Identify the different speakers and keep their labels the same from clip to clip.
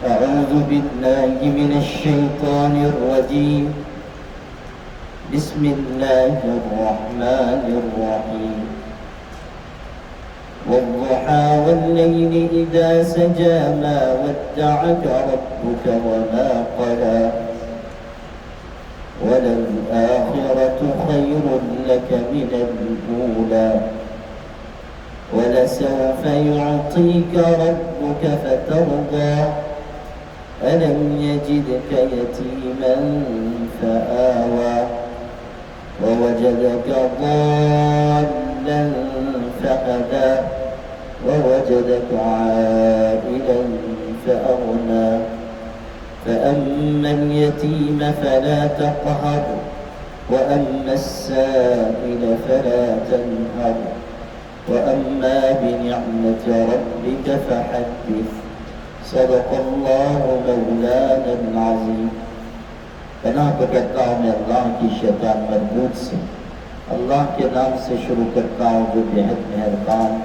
Speaker 1: أعوذ بالله من الشيطان الرجيم. بسم الله الرحمن الرحيم. والضحى والليل إذا سجى ما ودعك ربك وما قلى وللآخرة خير لك من الأولى ولسوف يعطيك ربك فترضى ألم يجدك يتيما فآوى ووجدك ضالا فهدى ووجدك عائلا فأغنى فأما اليتيم فلا تقهر وأما السائل فلا تنهر وأما بنعمة ربك فحدث. صدق اللہ مولانا العظیم. پناہ پکڑتا ہوں میں اللہ کی شیطان مردود سے. اللہ کے نام سے شروع کرتا ہوں جو بےحد مہربان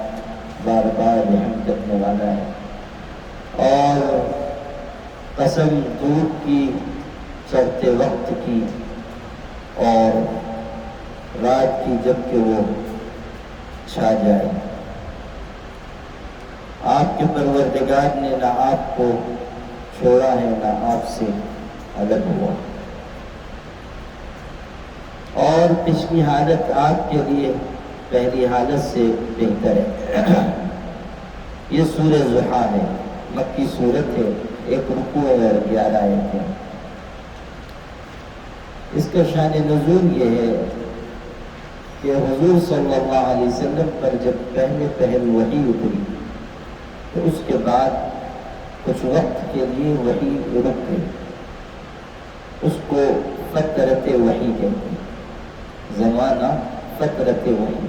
Speaker 1: بار بار رحم کرنے والا ہے. اور قسم دودھ کی چڑھتے وقت کی اور رات کی جب کہ وہ چھا جائے. آپ کے پروردگار نے نہ آپ کو چھوڑا ہے نہ آپ سے الگ ہوا. اور پچھلی حالت آپ کے لیے پہلی حالت سے بہتر ہے. یہ سورہ ضحیٰ ہے، مکی سورت ہے، 1 رکوع ہے اور 11 آیتیں ہیں. اس کا شان نزول یہ ہے کہ حضور صلی اللہ علیہ وسلم پر جب پہل وحی اتری تو اس کے بعد کچھ وقت کے لیے وحی رک گئی. اس کو فترت وحی کہتے ہیں. زمانہ فترت وحی،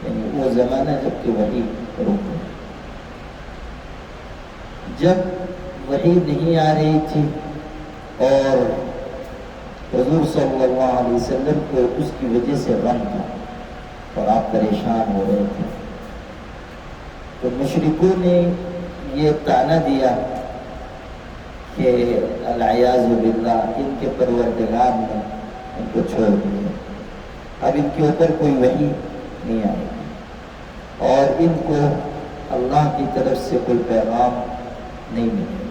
Speaker 1: یعنی وہ زمانہ جب کہ وحی رک گئی. جب وحی نہیں آ رہی تھی اور حضور صلی اللہ علیہ وسلم کو اس کی وجہ سے غم تھا اور آپ پریشان ہو رہے تھے، تو مشرکوں نے یہ طعنہ دیا کہ العیاذ باللہ ان کے پروردگار نے ان کو چھوڑ دیا، اب ان کے اوپر کوئی وحی نہیں آئے گی اور ان کو اللہ کی طرف سے کوئی پیغام نہیں ملے گا.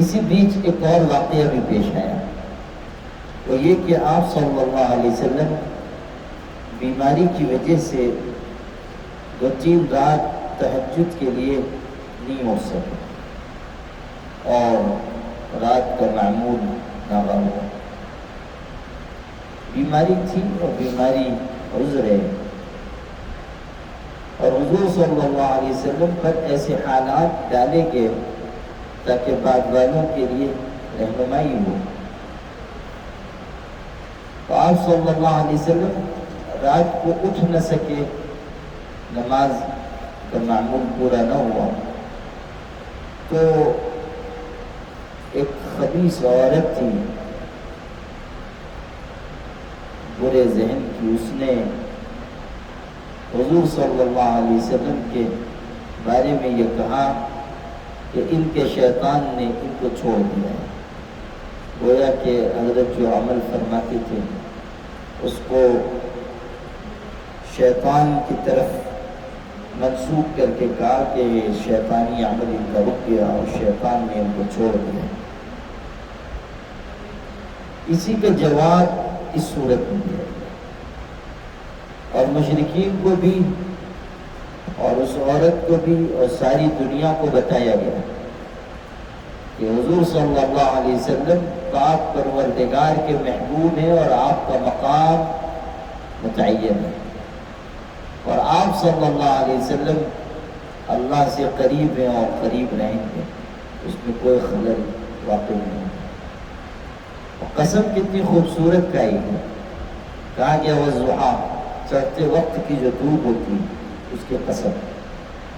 Speaker 1: اسی بیچ ایک اور واقعہ بھی پیش آیا، وہ یہ کہ آپ صلی اللہ علیہ وسلم بیماری کی وجہ سے 2-3 رات تہجد کے لیے نہیں ہو سکے اور رات کا معمول ناغا ہوا. بیماری تھی اور بیماری عذر ہے، اور حضور صلی اللہ علیہ وسلم پر ایسے حالات ڈالے گئے تاکہ بعد والوں کے لیے رہنمائی ہو. تو آپ صلی اللہ علیہ وسلم رات کو اٹھ نہ سکے، نماز کا معمول پورا نہ ہوا، تو ایک خبیث عورت تھی برے ذہن کی، اس نے حضور صلی اللہ علیہ وسلم کے بارے میں یہ کہا کہ ان کے شیطان نے ان کو چھوڑ دیا ہے. گویا کہ حضرت جو عمل فرماتے تھے اس کو شیطان کی طرف منسوخ کر کے کہا کہ شیطانی عمل ان کا رک گیا اور شیطان نے ان کو چھوڑ دیا. اسی کا جواب اس صورت میں دیا گیا اور مشرکین کو بھی اور اس عورت کو بھی اور ساری دنیا کو بتایا گیا کہ حضور صلی اللہ علیہ وسلم پاک پروردگار کے محبوب ہیں اور آپ کا مقام متعین ہے، اور آپ صلی اللہ علیہ وسلم اللہ سے قریب ہیں اور قریب رہیں گے، اس میں کوئی خلل واقع نہیں. اور قسم کتنی خوبصورت کہی ہے، کہا گیا والضحیٰ، چڑھتے وقت کی جو دھوپ ہوتی اس کی قسم،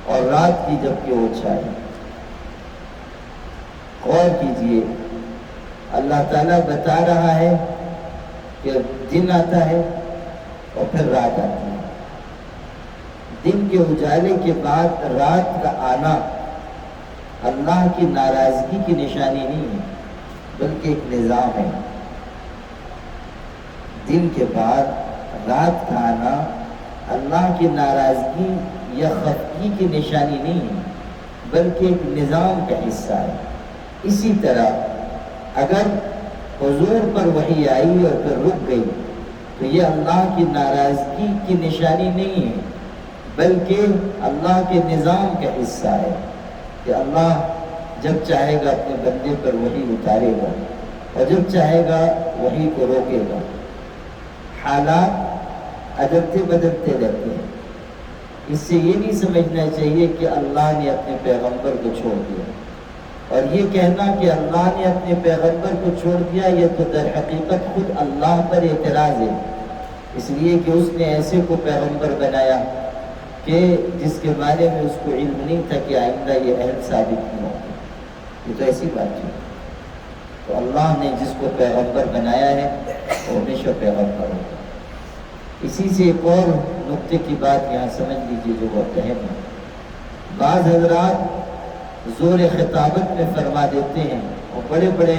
Speaker 1: اور رات کی جب کہ وہ چھائے. غور کیجئے، اللہ تعالیٰ بتا رہا ہے کہ دن آتا ہے اور پھر رات آتی ہے. دن کے اجالے کے بعد رات کا آنا اللہ کی ناراضگی کی نشانی نہیں ہے، بلکہ ایک نظام ہے۔ دن کے بعد رات کا آنا اللہ کی ناراضگی یا خفگی کی نشانی نہیں ہے، بلکہ ایک نظام کا حصہ ہے۔ اسی طرح اگر حضور پر وحی آئی اور پھر رک گئی تو یہ اللہ کی ناراضگی کی نشانی نہیں ہے، بلکہ اللہ کے نظام کا حصہ ہے کہ اللہ جب چاہے گا اپنے بندے پر وحی اتارے گا اور جب چاہے گا وحی کو روکے گا۔ حالات بدلتے بدلتے رہتے ہیں۔ اس سے یہ نہیں سمجھنا چاہیے کہ اللہ نے اپنے پیغمبر کو چھوڑ دیا، اور یہ کہنا کہ اللہ نے اپنے پیغمبر کو چھوڑ دیا یہ تو در حقیقت خود اللہ پر اعتراض ہے، اس لیے کہ اس نے ایسے کو پیغمبر بنایا کہ جس کے بارے میں اس کو علم نہیں تھا کہ آئندہ یہ اہل ثابت نہیں ہوگا۔ یہ تو ایسی بات ہے۔ تو اللہ نے جس کو پیغمبر بنایا ہے وہ ہمیشہ پیغمبر ہوگا۔ اسی سے ایک اور نقطے کی بات یہاں سمجھ لیجیے جو بہت اہم ہے۔ بعض حضرات زور خطابت میں فرما دیتے ہیں اور بڑے بڑے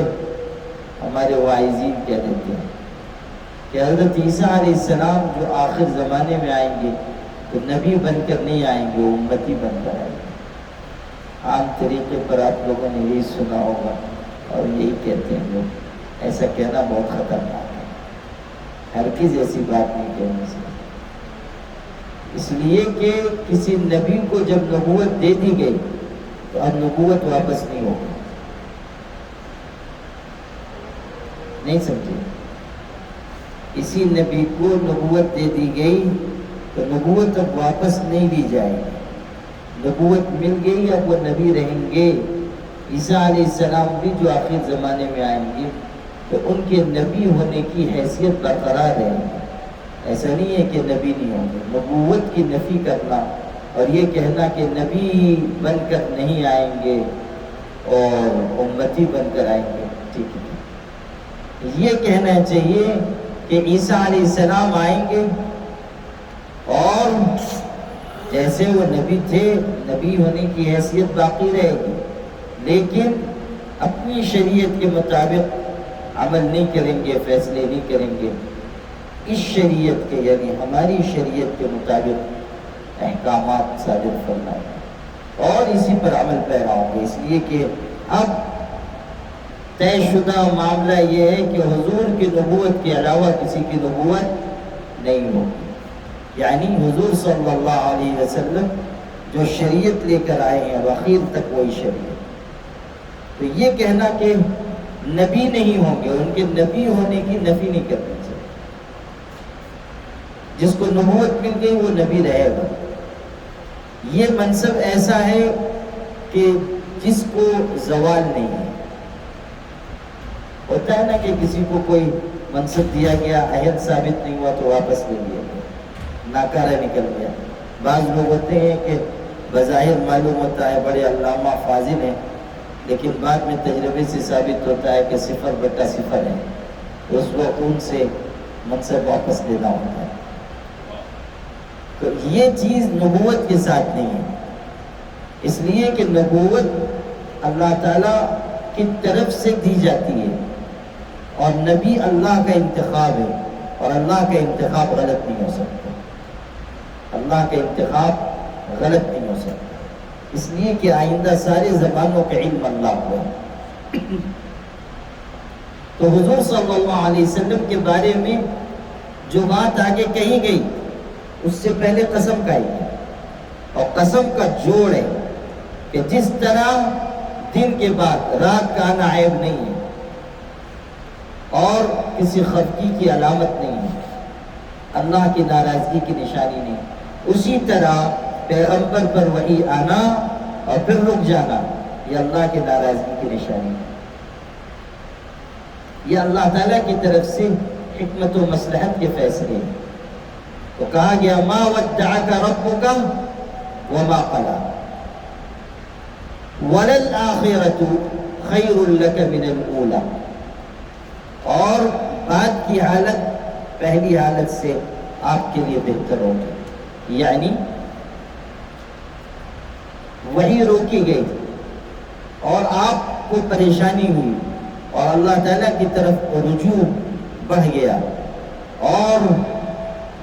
Speaker 1: ہمارے واعظین کہہ دیتے ہیں کہ حضرت عیسیٰ علیہ السلام جو آخر زمانے میں آئیں گے تو نبی بن کر نہیں آئیں گے، وہ امتی بن کر آئیں گے۔ عام طریقے پر آپ لوگوں نے یہی سنا ہوگا اور یہی کہتے ہیں لوگ۔ ایسا کہنا بہت خطرناک ہے، ہرگز ایسی بات نہیں کہنے سے، اس لیے کہ کسی نبی کو جب نبوت دے دی گئی تو اب نبوت واپس نہیں ہوگی۔ نہیں سمجھے؟ کسی نبی کو نبوت دے دی گئی تو نبوت اب واپس نہیں لی جائے گی۔ نبوت مل گئی، اب وہ نبی رہیں گے۔ عیسیٰ علیہ السلام بھی جو آخر زمانے میں آئیں گے تو ان کے نبی ہونے کی حیثیت برقرار رہے گی۔ ایسا نہیں ہے کہ نبی نہیں ہوں گے۔ نبوت کی نفی کرنا اور یہ کہنا کہ نبی بن کر نہیں آئیں گے اور امتی بن کر آئیں گے، ٹھیک ہے۔ یہ کہنا چاہیے کہ عیسیٰ علیہ السلام آئیں گے اور جیسے وہ نبی تھے نبی ہونے کی حیثیت باقی رہے گی، لیکن اپنی شریعت کے مطابق عمل نہیں کریں گے، فیصلے نہیں کریں گے۔ اس شریعت کے یعنی ہماری شریعت کے مطابق احکامات صادر فرمائیں گے اور اسی پر عمل پیرا ہوں گے۔ اس لیے کہ اب طے شدہ معاملہ یہ ہے کہ حضور کی نبوت کے علاوہ کسی کی نبوت نہیں ہوگی، یعنی حضور صلی اللہ علیہ وسلم جو شریعت لے کر آئے ہیں اب آخر تک وہی شریعت۔ تو یہ کہنا کہ نبی نہیں ہوں گے، ان کے نبی ہونے کی نفی نہیں کرنی چاہیے۔ جس کو نبوت مل گئی وہ نبی رہے گا۔ یہ منصب ایسا ہے کہ جس کو زوال نہیں ہے۔ ہوتا ہے نا کہ کسی کو کوئی منصب دیا گیا، اہل ثابت نہیں ہوا تو واپس لے لیا گیا، ناکارہ نکل گیا۔ بعض لوگ ہوتے ہیں کہ بظاہر معلوم ہوتا ہے بڑے علامہ فاضل ہیں، لیکن بعد میں تجربے سے ثابت ہوتا ہے کہ 0/0 ہے، اس وقت ان سے منصب واپس لینا ہوتا ہے۔ تو یہ چیز نبوت کے ساتھ نہیں ہے، اس لیے کہ نبوت اللہ تعالیٰ کی طرف سے دی جاتی ہے اور نبی اللہ کا انتخاب ہے، اور اللہ کا انتخاب غلط نہیں ہو سکتا۔ اللہ کا انتخاب غلط نہیں ہو سکتا، اس لیے کہ آئندہ سارے زمانوں کا علم اللہ کو ہے۔ تو حضور صلی اللہ علیہ وسلم کے بارے میں جو بات آگے کہی گئی اس سے پہلے قسم کھائی گئی، اور قسم کا جوڑ ہے کہ جس طرح دن کے بعد رات کا آنا عیب نہیں ہے اور کسی خفگی کی علامت نہیں ہے، اللہ کی ناراضگی کی نشانی نہیں، اسی طرح پیغمبر پر وحی آنا اور پھر رک جانا یہ اللہ کی ناراضگی کی نشانی ہے۔ یہ اللہ تعالیٰ کی طرف سے حکمت و مصلحت کے فیصلے ہیں۔ تو کہا گیا ما ودعک ربک وما قلی وللآخرۃ خیر لک من الاولی، اور بعد کی حالت پہلی حالت سے آپ کے لیے بہتر ہوگی، یعنی وہی روکی گئی اور آپ کو پریشانی ہوئی اور اللہ تعالیٰ کی طرف رجوع بڑھ گیا اور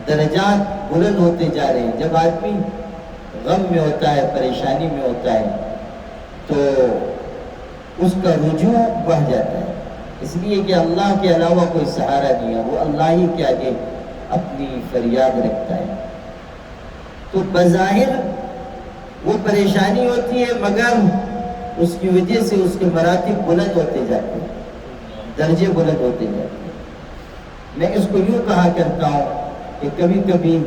Speaker 1: درجات بلند ہوتے جا رہے ہیں. جب آدمی غم میں ہوتا ہے، پریشانی میں ہوتا ہے تو اس کا رجوع بڑھ جاتا ہے، اس لیے کہ اللہ کے علاوہ کوئی سہارا نہیں ہے، وہ اللہ ہی کے آگے اپنی فریاد رکھتا ہے. تو بظاہر وہ پریشانی ہوتی ہے مگر اس کی وجہ سے اس کے مراتب بلند ہوتے جاتے ہیں، درجے بلند ہوتے جاتے ہیں. میں اس کو یوں کہا کرتا ہوں کہ کبھی کبھی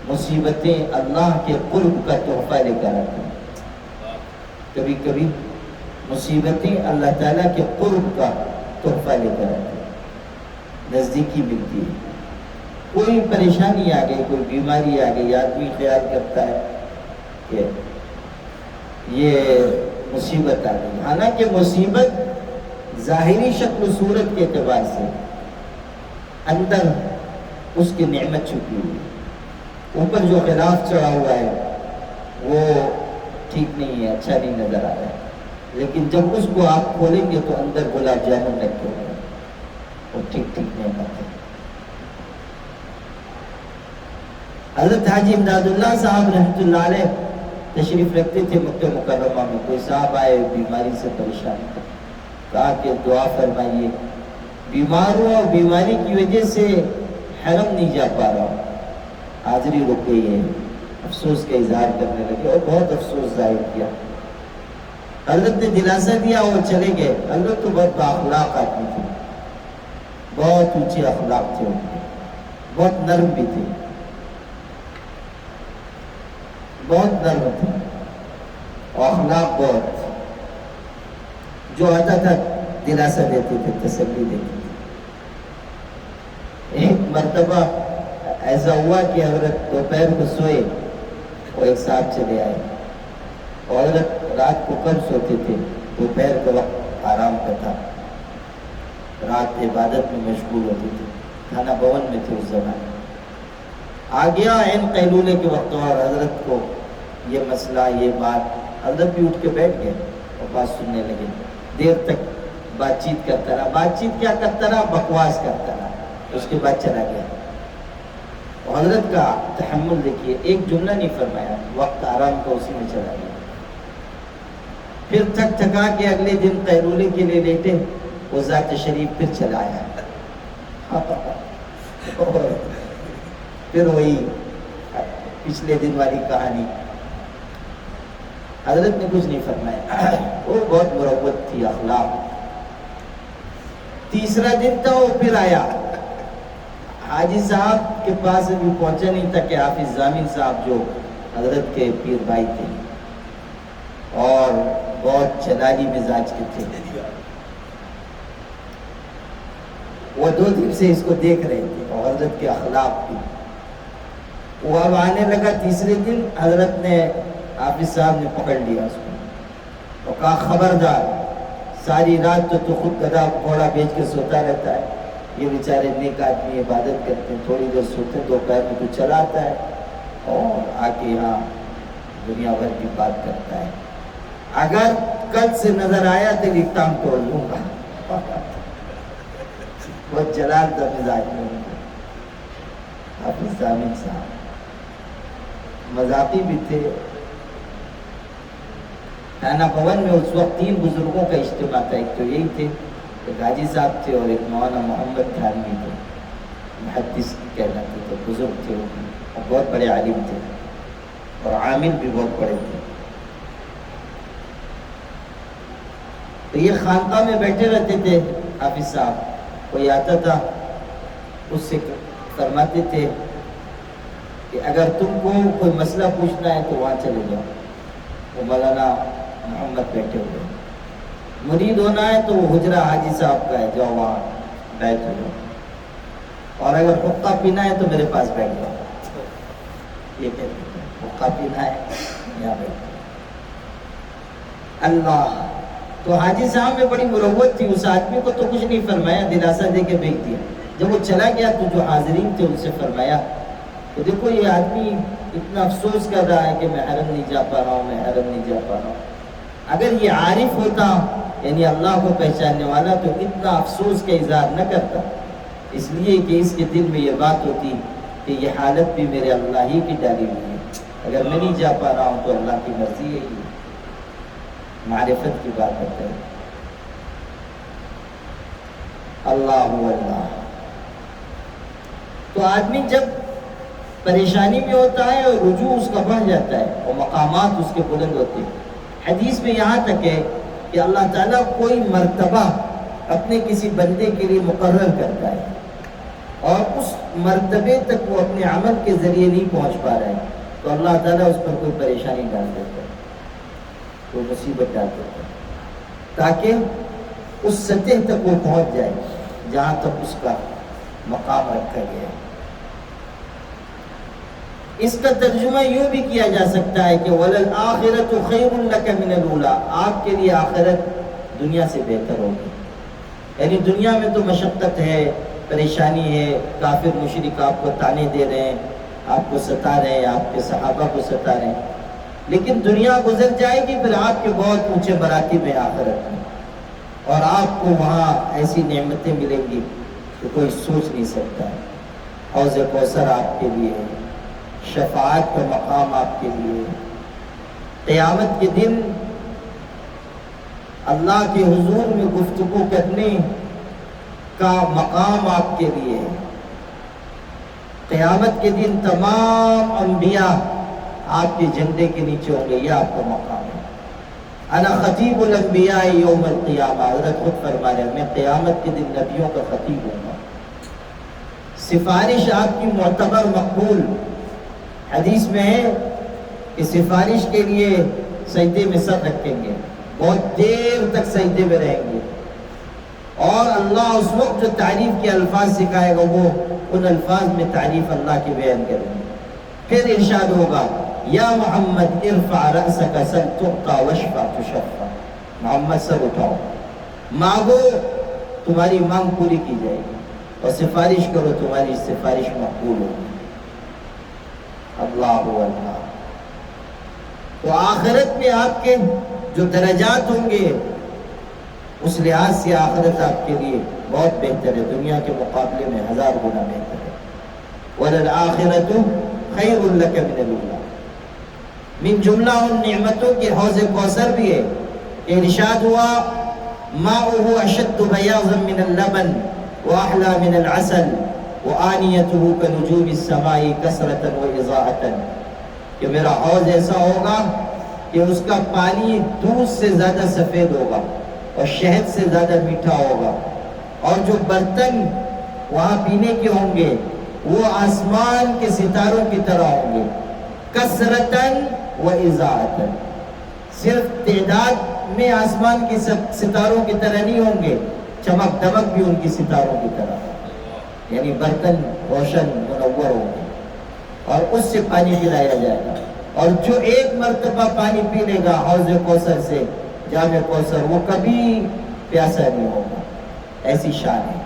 Speaker 1: مصیبتیں اللہ کے قرب کا تحفہ لے کر آتی ہیں. کبھی کبھی مصیبتیں اللہ تعالیٰ کے قرب کا تحفہ لے کر آتی ہیں، نزدیکی ملتی ہے. کوئی پریشانی آ گئی، کوئی بیماری آ گئی، آدمی خیال کرتا ہے کہ یہ مصیبت آ گئی، حالانکہ مصیبت ظاہری شکل و صورت کے اعتبار سے اندر اس کی نعمت چھپی ہوئی، اوپر جو خلاف چڑھا ہوا ہے وہ ٹھیک نہیں ہے، اچھا نہیں نظر آ رہا ہے، لیکن جب اس کو آپ کھولیں گے تو اندر گلاب جامن رکھے ہوئے ہیں، وہ ٹھیک نہیں بات ہے. حضرت حاجی امداد اللہ صاحب رحمۃ اللہ علیہ تشریف رکھتے تھے مکہ مکرمہ میں. کوئی صاحب آئے بیماری سے پریشان تھے، کہا کہ دعا فرمائیے، بیمار ہوں اور بیماری کی وجہ سے حرم نہیں جا پا رہا ہوں، حاضری رک گئی ہے. افسوس کا اظہار کرنے لگے اور بہت افسوس ظاہر کیا. حضرت نے دلاسا دیا اور چلے گئے. حضرت تو بہت بااخلاق آدمی تھے، بہت اونچے اخلاق تھے ان کے، بہت نرم بھی تھے، بہت نرم تھے اور اخلاق بہت. جو آتا تھا دلاسا دیتے تھے، تسلی دیتے تھے. ایک مرتبہ ایسا ہوا کہ حضرت دوپہر کو سوئے اور ایک صاحب چلے آئے اور حضرت رات کو کم سوتے تھے، دوپہر کا وقت آرام کا تھا، رات عبادت میں مشغول ہوتے تھے، کھانا بھون میں تھے اس زمانے. آ گیا عین قیلولے کے وقت اور حضرت کو یہ مسئلہ، یہ بات، حضرت بھی اٹھ کے بیٹھ گئے اور بات سننے لگے. دیر تک بات چیت کرتا رہا. بات چیت کیا کرتا رہا؟ بکواس کرتا رہا. اس کے بعد چلا گیا. اور حضرت کا تحمل دیکھیے، ایک جملہ نہیں فرمایا، وقت آرام کا اسی میں چلا گیا. پھر تھک تھکا کے اگلے دن قیلولے کے لیے لیٹے، وہ ذات شریف پھر چلا آیا. پھر وہی پچھلے دن والی کہانی. حضرت نے کچھ نہیں فرمایا، وہ بہت مروت تھی، اخلاق. تیسرا دن تھا، وہ پھر آیا. حاجی صاحب کے پاس ابھی پہنچا نہیں تھا کہ حافظ ضامن صاحب جو حضرت کے پیر بھائی تھے اور بہت جلالی مزاج کے تھے، وہ 2 دن سے اس کو دیکھ رہے تھے اور حضرت کے اخلاق بھی. وہ اب آنے لگا. تیسرے دن حضرت نے، حافظ صاحب نے پکڑ لیا اس کو اور کہا خبردار، ساری رات تو خود گدھا گھوڑا بیچ کے سوتا رہتا ہے، یہ بیچارے نیک آدمی عبادت کرتے ہیں، تھوڑی دیر سوتے ہیں، دوپہر میں تو چلا آتا ہے اور آ کے یہاں دنیا بھر کی بات کرتا ہے. اگر کل سے نظر آیا تو ایک ٹانگ توڑ لوں گا. بہت جلال تھا مزاج میں حافظ ضامن صاحب. مذاقی بھی تھے. تھانہ بھون میں اس وقت 3 بزرگوں کا اجتماع تھا. ایک تو یہی تھے، ایک حاجی صاحب تھے اور ایک مولانا محمد تھانوی تھے، محدث کہلاتے تھے، بزرگ تھے اور بہت بڑے عالم تھے اور عامل بھی بہت بڑے تھے. تو یہ خانقاہ میں بیٹھے رہتے تھے. حافظ صاحب کوئی آتا تھا، اس سے فرماتے تھے کہ اگر تم کو کوئی مسئلہ پوچھنا ہے تو وہاں چلے جاؤ، وہ مولانا محمد بیٹھے ہوئے. مرید ہونا ہے تو وہ حجرہ حاجی صاحب کا ہے، جاؤ وہاں بیٹھ جاؤ، اور اگر حقہ پینا ہے تو میرے پاس بیٹھ جاؤ. یہ کہتے ہیں حقہ پینا ہے یہاں بیٹھ اللہ. تو حاجی صاحب میں بڑی مروت تھی. اس آدمی کو تو کچھ نہیں فرمایا، دلاسا دے کے بھیج دیا. جب وہ چلا گیا تو جو حاضرین تھے ان سے فرمایا تو دیکھو یہ آدمی اتنا افسوس کر رہا ہے کہ میں حرم نہیں جا پا رہا ہوں، میں حرم نہیں جا پا رہا ہوں۔ اگر یہ عارف ہوتا یعنی اللہ کو پہچاننے والا تو اتنا افسوس کا اظہار نہ کرتا، اس لیے کہ اس کے دل میں یہ بات ہوتی کہ یہ حالت بھی میرے اللہ ہی کی ڈالی ہوئی ہے، اگر میں نہیں جا پا رہا ہوں تو اللہ کی مرضی ہے، یہ معرفت کی بات ہے۔ اللہ تو آدمی جب پریشانی میں ہوتا ہے اور رجوع اس کا بڑھ جاتا ہے اور مقامات اس کے بلند ہوتے ہیں۔ حدیث میں یہاں تک ہے کہ اللہ تعالیٰ کوئی مرتبہ اپنے کسی بندے کے لیے مقرر کرتا ہے اور اس مرتبے تک وہ اپنے عمل کے ذریعے نہیں پہنچ پا رہا ہے تو اللہ تعالیٰ اس پر کوئی پریشانی ڈال دیتا ہے، کوئی مصیبت ڈال دیتا ہے تاکہ اس سطح تک وہ پہنچ جائے جہاں تک اس کا مقام رکھا گیا ہے۔ اس کا ترجمہ یوں بھی کیا جا سکتا ہے کہ وَلَلْآخِرَةُ خَيْرٌ لَكَ مِنَ الْأُولَىٰ، آپ کے لیے آخرت دنیا سے بہتر ہوگی۔ یعنی دنیا میں تو مشقت ہے، پریشانی ہے، کافر مشرک آپ کو تانے دے رہے ہیں، آپ کو ستا رہے ہیں، آپ کے صحابہ کو ستا رہے ہیں، لیکن دنیا گزر جائے گی، پھر آپ کے بہت اونچے مراتب ہیں آخرت میں، اور آپ کو وہاں ایسی نعمتیں ملیں گی کہ کوئی سوچ نہیں سکتا ہے۔ حوض کوثر آپ کے لیے ہے، شفاعت کا مقام آپ کے لیے، قیامت کے دن اللہ کے حضور میں گفتگو کرنے کا مقام آپ کے لیے ہے۔ قیامت کے دن تمام انبیاء آپ کے جھنڈے کے نیچے ہوں گے، یہ آپ کا مقام ہے۔ انا خطیب الانبیاء یوم القیامہ، حضرت خود فرما رہے ہیں میں قیامت کے دن نبیوں کا خطیب ہوں گا۔ سفارش آپ کی معتبر مقبول، حدیث میں ہے کہ سفارش کے لیے سجدے میں سر رکھیں گے، بہت دیر تک سجدے میں رہیں گے، اور اللہ اس وقت جو تعریف کے الفاظ سکھائے گا وہ ان الفاظ میں تعریف اللہ کی بیان کریں گے۔ پھر ارشاد ہوگا یا محمد ارفع رأسک سل تعطى واشفع تشفع، محمد سر اٹھاؤ، مانگو تمہاری مانگ پوری کی جائے گی، اور سفارش کرو تمہاری سفارش مقبول ہوگی۔ اللہ اللہ۔ تو آخرت میں آپ کے جو درجات ہوں گے اس لحاظ سے آخرت آپ کے لیے بہت بہتر ہے، دنیا کے مقابلے میں 1000 گنا بہتر ہے۔ وَلَلْآخِرَةُ خَيْرٌ لَكَ مِنَ الْأُولَىٰ، من جملہ ان نعمتوں کے حوض کوثر بھی ہے کہ ارشاد ہوا مَاؤُهُ أَشَدُّ بَيَاضًا مِنَ اللَّبَنِ وَأَحْلَىٰ مِنَ الْعَسَلِ وَآنِيَتُهُ كَنُجُومِ السَّمَاءِ كَثْرَةً وَإِضَاءَةً، کہ میرا حوض ایسا ہوگا کہ اس کا پانی دودھ سے زیادہ سفید ہوگا اور شہد سے زیادہ میٹھا ہوگا، اور جو برتن وہاں پینے کے ہوں گے وہ آسمان کے ستاروں کی طرح ہوں گے، کثرتاً و اضاءتاً، صرف تعداد میں آسمان کے ستاروں کی طرح نہیں ہوں گے، چمک دمک بھی ان کی ستاروں کی طرح، یعنی برتن روشن منور ہوں گے، اور اس سے پانی پلایا جائے گا، اور جو ایک مرتبہ پانی پی لے گا حوض کوثر سے، جام کوثر، وہ کبھی پیاسا نہیں ہوگا، ایسی شان ہے۔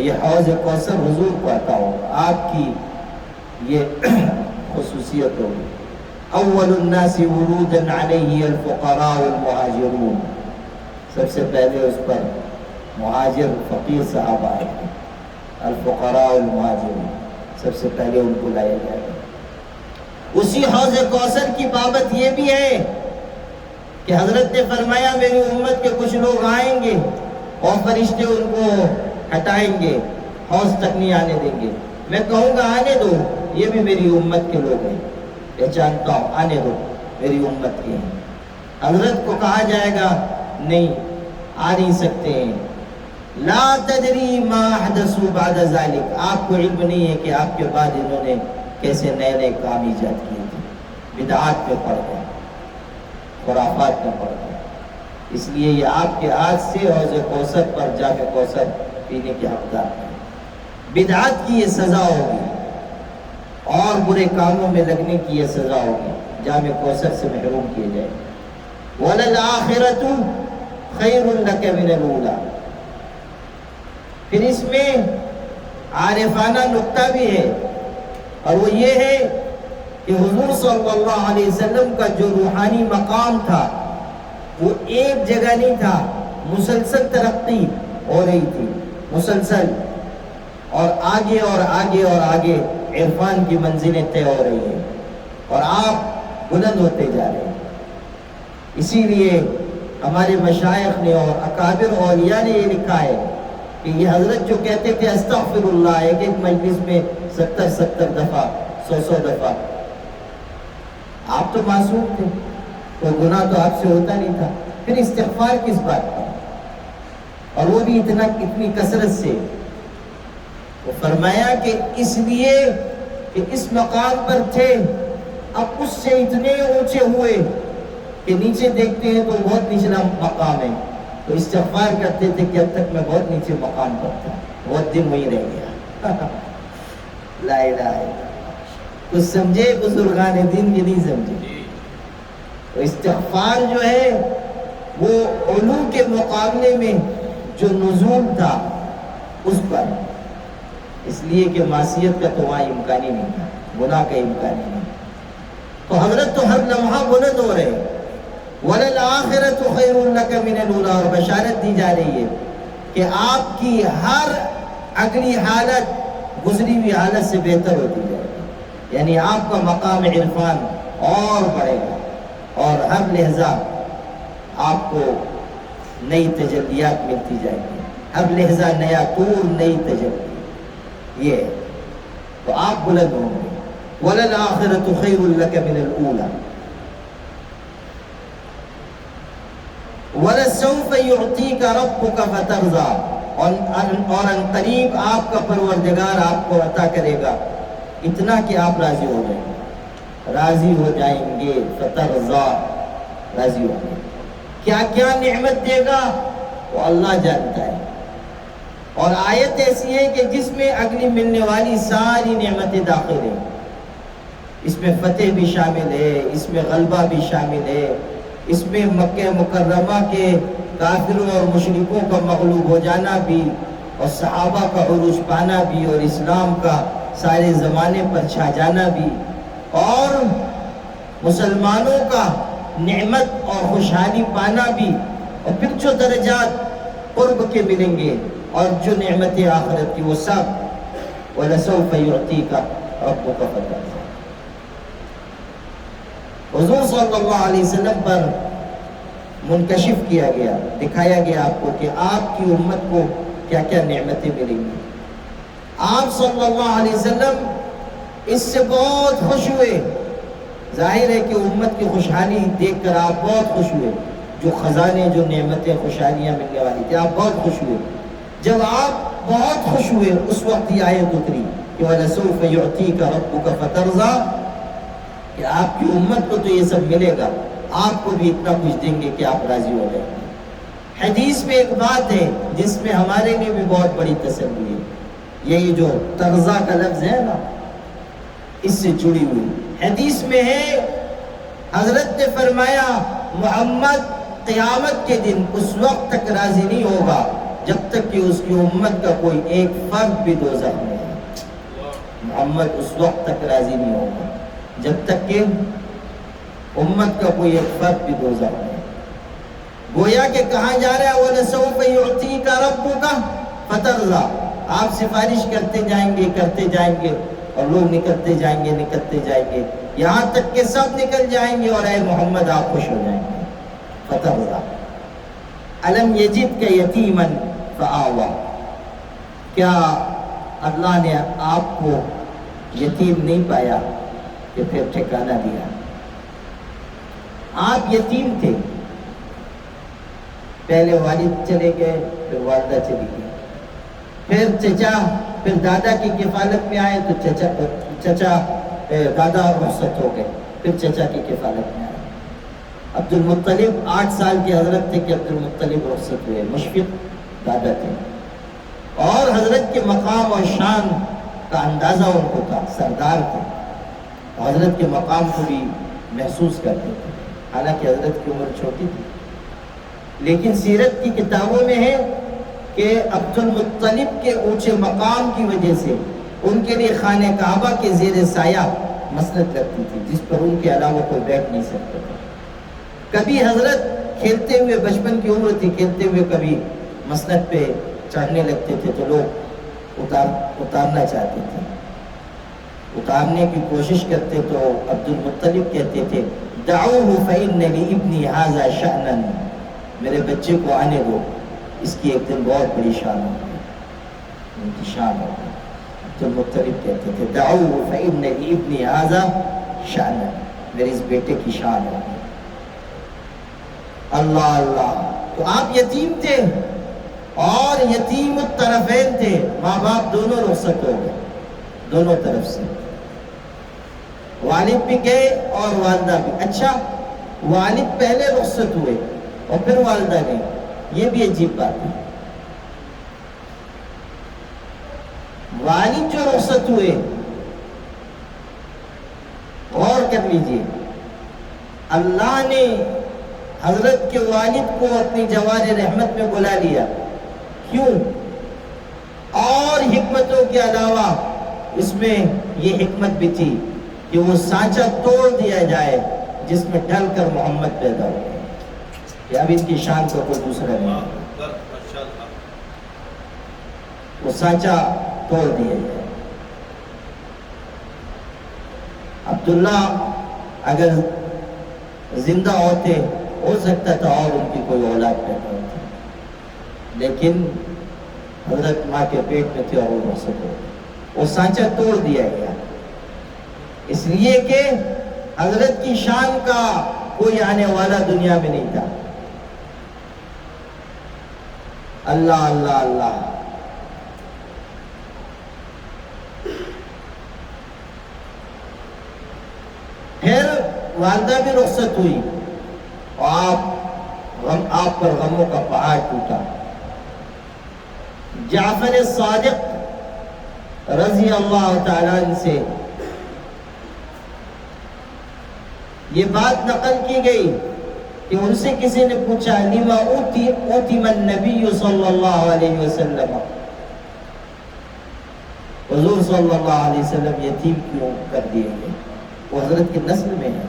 Speaker 1: یہ حوض کوثر حضور کو عطا ہوگا، آپ کی یہ خصوصیت ہوگی۔ اول الناس ورودا علیہ الفقراء والمہاجرون، سب سے پہلے اس پر مہاجر فقیر صحابہ آئے ہیں، الفقراء والمہاجرون، سب سے پہلے ان کو لایا جائے گا۔ اسی حوض کوثر کی بابت یہ بھی ہے کہ حضرت نے فرمایا میری امت کے کچھ لوگ آئیں گے اور فرشتے ان کو ہٹائیں گے، حوض تک نہیں آنے دیں گے، میں کہوں گا آنے دو، یہ بھی میری امت کے لوگ ہیں، پہچانتا ہوں، آنے دو، میری امت کے ہیں۔ حضرت کو کہا جائے گا نہیں، آ نہیں سکتے ہیں، لا تدری ما حدثوا بعد ذلك، آپ کو علم نہیں ہے کہ آپ کے بعد انہوں نے کیسے نئے نئے کام ایجاد کیے تھے، بدعات پہ پڑ گئے، خرافات میں پڑ گئے، اس لیے یہ آپ کے ہاتھ سے حوض کوثر پر جام کوثر پینے کے حقدار ہیں۔ بدعات کی یہ سزا ہوگی اور برے کاموں میں لگنے کی یہ سزا ہوگی، جام کوثر سے محروم کیے جائیں۔ وَلَلْآخِرَةُ خَيْرٌ لَكَ مِنَ الْأُولَىٰ، پھر اس میں عارفانہ نکتہ بھی ہے، اور وہ یہ ہے کہ حضور صلی اللہ علیہ وسلم کا جو روحانی مقام تھا وہ ایک جگہ نہیں تھا، مسلسل ترقی ہو رہی تھی، مسلسل، اور آگے اور آگے اور آگے عرفان کی منزلیں طے ہو رہی ہیں اور آپ بلند ہوتے جا رہے ہیں۔ اسی لیے ہمارے مشائخ نے اور اکابر اولیاء نے یہ لکھا ہے کہ یہ حضرت جو کہتے تھے استغفر اللہ ایک ایک مجلس میں 70 دفعہ 100 دفعہ، آپ تو معصوم تھے، کوئی گناہ تو آپ سے ہوتا نہیں تھا، پھر استغفار کس بات کا؟ اور وہ بھی اتنی کثرت سے۔ وہ فرمایا کہ اس لیے کہ اس مقام پر تھے، اب اس سے اتنے اونچے ہوئے کہ نیچے دیکھتے ہیں تو بہت نچلا مقام ہے، تو استغفار کرتے تھے کہ اب تک میں بہت نیچے مقام پر تھا، بہت دن وہی رہ گیا۔ لا الہ الا اللہ، کچھ سمجھے بزرگان دین کی نہیں سمجھے؟ تو استغفار جو ہے وہ علو کے مقابلے میں جو نزول تھا اس پر، اس لیے کہ معصیت کا تو وہاں امکان ہی نہیں تھا، گناہ کا امکان ہی نہیں۔ تو حضرت تو ہر لمحہ بلند ہو رہے، وَلَلْآخِرَةُ خَيْرٌ لَكَ مِنَ الْأُولَىٰ، اور بشارت دی جا رہی ہے کہ آپ کی ہر اگلی حالت گزری ہوئی حالت سے بہتر ہوتی جائے گی، یعنی آپ کا مقام عرفان اور بڑھے گا، اور ہر لحظہ آپ کو نئی تجلیات ملتی جائیں گی، ہر لحظہ نیا طور، نئی تجلی، یہ تو آپ بلند ہوں گے۔ وَلَلْآخِرَةُ خَيْرٌ لَكَ مِنَ الْأُولَىٰ وَلَسَوْفَ يُعْطِيكَ رَبُّكَ فَتَرْضَىٰ، اور ان قریب آپ کا پروردگار آپ کو عطا کرے گا اتنا کہ آپ راضی ہو جائیں گے، راضی ہو جائیں گے، فَتَرْضَىٰ، راضی ہو گے۔ کیا کیا نعمت دے گا وہ اللہ جانتا ہے، اور آیت ایسی ہے کہ جس میں اگلی ملنے والی ساری نعمتیں داخل ہیں، اس میں فتح بھی شامل ہے، اس میں غلبہ بھی شامل ہے، اس میں مکہ مکرمہ کے کافروں اور مشرکوں کا مغلوب ہو جانا بھی، اور صحابہ کا عروج پانا بھی، اور اسلام کا سارے زمانے پر چھا جانا بھی، اور مسلمانوں کا نعمت اور خوشحالی پانا بھی، اور پھر جو درجات قرب کے ملیں گے اور جو نعمت آخرت کی وہ سب۔ وَلَسَوْفَ يُعْطِيكَ رَبُّكَ فَتَرْضَىٰ، حضور صلی اللہ علیہ وسلم پر منکشف کیا گیا، دکھایا گیا آپ کو کہ آپ کی امت کو کیا کیا نعمتیں ملیں گی۔ آپ صلی اللہ علیہ وسلم اس سے بہت خوش ہوئے، ظاہر ہے کہ امت کی خوشحالی دیکھ کر آپ بہت خوش ہوئے، جو خزانے، جو نعمتیں، خوشحالیاں ملنے والی تھی، آپ بہت خوش ہوئے۔ جب آپ بہت خوش ہوئے اس وقت یہ آیت اتری کہ وَلَسَوْفَ يُعْطِيكَ رَبُّكَ فَتَرْضَىٰ، کہ آپ کی امت کو تو یہ سب ملے گا، آپ کو بھی اتنا کچھ دیں گے کہ آپ راضی ہو جائیں گے۔ حدیث میں ایک بات ہے جس میں ہمارے لیے بھی بہت بڑی تسلی ہے، یہی جو ترضا کا لفظ ہے نا، اس سے جڑی ہوئی حدیث میں ہے، حضرت نے فرمایا محمد قیامت کے دن اس وقت تک راضی نہیں ہوگا جب تک کہ اس کی امت کا کوئی ایک فرد بھی دوزخ میں ہے۔ محمد اس وقت تک راضی نہیں ہوگا جب تک کہ امت کا کوئی ایک فرد بھی دوزخ میں ہے۔ گویا کہ کہاں جا رہا ہے، وَلَسَوْفَ يُعْطِيكَ رَبُّكَ فَتَرْضَىٰ، آپ سفارش کرتے جائیں گے، کرتے جائیں گے، اور لوگ نکلتے جائیں گے، نکلتے جائیں گے، یہاں تک کہ سب نکل جائیں گے اور اے محمد آپ خوش ہو جائیں گے۔ فَتَرْضَىٰ، أَلَمْ يَجِدْكَ يَتِيمًا فَآوَىٰ، کیا اللہ نے آپ کو یتیم نہیں پایا کہ پھر ٹھکانہ دیا؟ آپ یتیم تھے، پہلے والد چلے گئے، پھر والدہ چلی گئی، پھر چچا، پھر دادا کی کفالت میں آئے تو چچا دادا رخصت ہو گئے، پھر چچا کی کفالت میں آئے۔ عبد المطلب 8 سال کے حضرت تھے کہ عبد المطلب رخصت ہوئے، مشفق دادا تھے، اور حضرت کے مقام اور شان کا اندازہ ان کو تھا، سردار تھے، حضرت کے مقام کو بھی محسوس کرتے تھے، حالانکہ حضرت کی عمر چھوٹی تھی۔ لیکن سیرت کی کتابوں میں ہے کہ عبد المطلب کے اونچے مقام کی وجہ سے ان کے لیے خانہ کعبہ کے زیر سایہ مسند رکھتی تھی جس پر ان کے علاوہ کوئی بیٹھ نہیں سکتا تھا. کبھی حضرت کھیلتے ہوئے، بچپن کی عمر تھی، کھیلتے ہوئے کبھی مسند پہ چڑھنے لگتے تھے تو لوگ اتارنا چاہتے تھے. اتارنے کی کوشش کرتے تو عبد المطلب کہتے تھے دعوہ فإن لابنی ھذا شأنا، میرے بچے کو آنے دو، اس کی ایک دن بہت بڑی شان ہوگی، ان کی شان ہوگی. عبد المطلب کہتے تھے دعوہ فإن لابنی ھذا شأنا، میرے اس بیٹے کی شان ہوگی. اللہ اللہ. تو آپ یتیم تھے اور یتیم الطرفین تھے، ماں باپ دونوں رخصت ہو گئے دونوں طرف سے، والد بھی گئے اور والدہ بھی. اچھا، والد پہلے رخصت ہوئے اور پھر والدہ گئے، یہ بھی عجیب بات ہے. والد جو رخصت ہوئے، غور کر لیجئے، اللہ نے حضرت کے والد کو اپنی جوار رحمت میں بلا لیا. کیوں؟ اور حکمتوں کے علاوہ اس میں یہ حکمت بھی تھی کہ وہ سانچہ توڑ دیا جائے جس میں ڈھل کر محمد پیدا ہو گئے کہ اب ان کی شان کو کوئی دوسرا نہیں، وہ سانچہ توڑ دیا جائے. عبداللہ اگر زندہ ہوتے ہو سکتا تھا اور ان کی کوئی اولاد پیدا ہوتی، لیکن حضرت ماں کے پیٹ میں تھے اور وہ رخصت ہو گئے. وہ سانچہ توڑ دیا گیا اس لیے کہ حضرت کی شان کا کوئی آنے والا دنیا میں نہیں تھا. اللہ اللہ اللہ. پھر والدہ بھی رخصت ہوئی اور آپ پر غموں کا پہاڑ ٹوٹا. جعفر صادق رضی اللہ تعالیٰ عنہ سے یہ بات نقل کی گئی کہ ان سے کسی نے پوچھا لما اوتم النبی صلی اللہ علیہ وسلم، حضور صلی اللہ علیہ وسلم یتیم کیوں کر دیے گئے؟ وہ حضرت کی نسل میں ہے،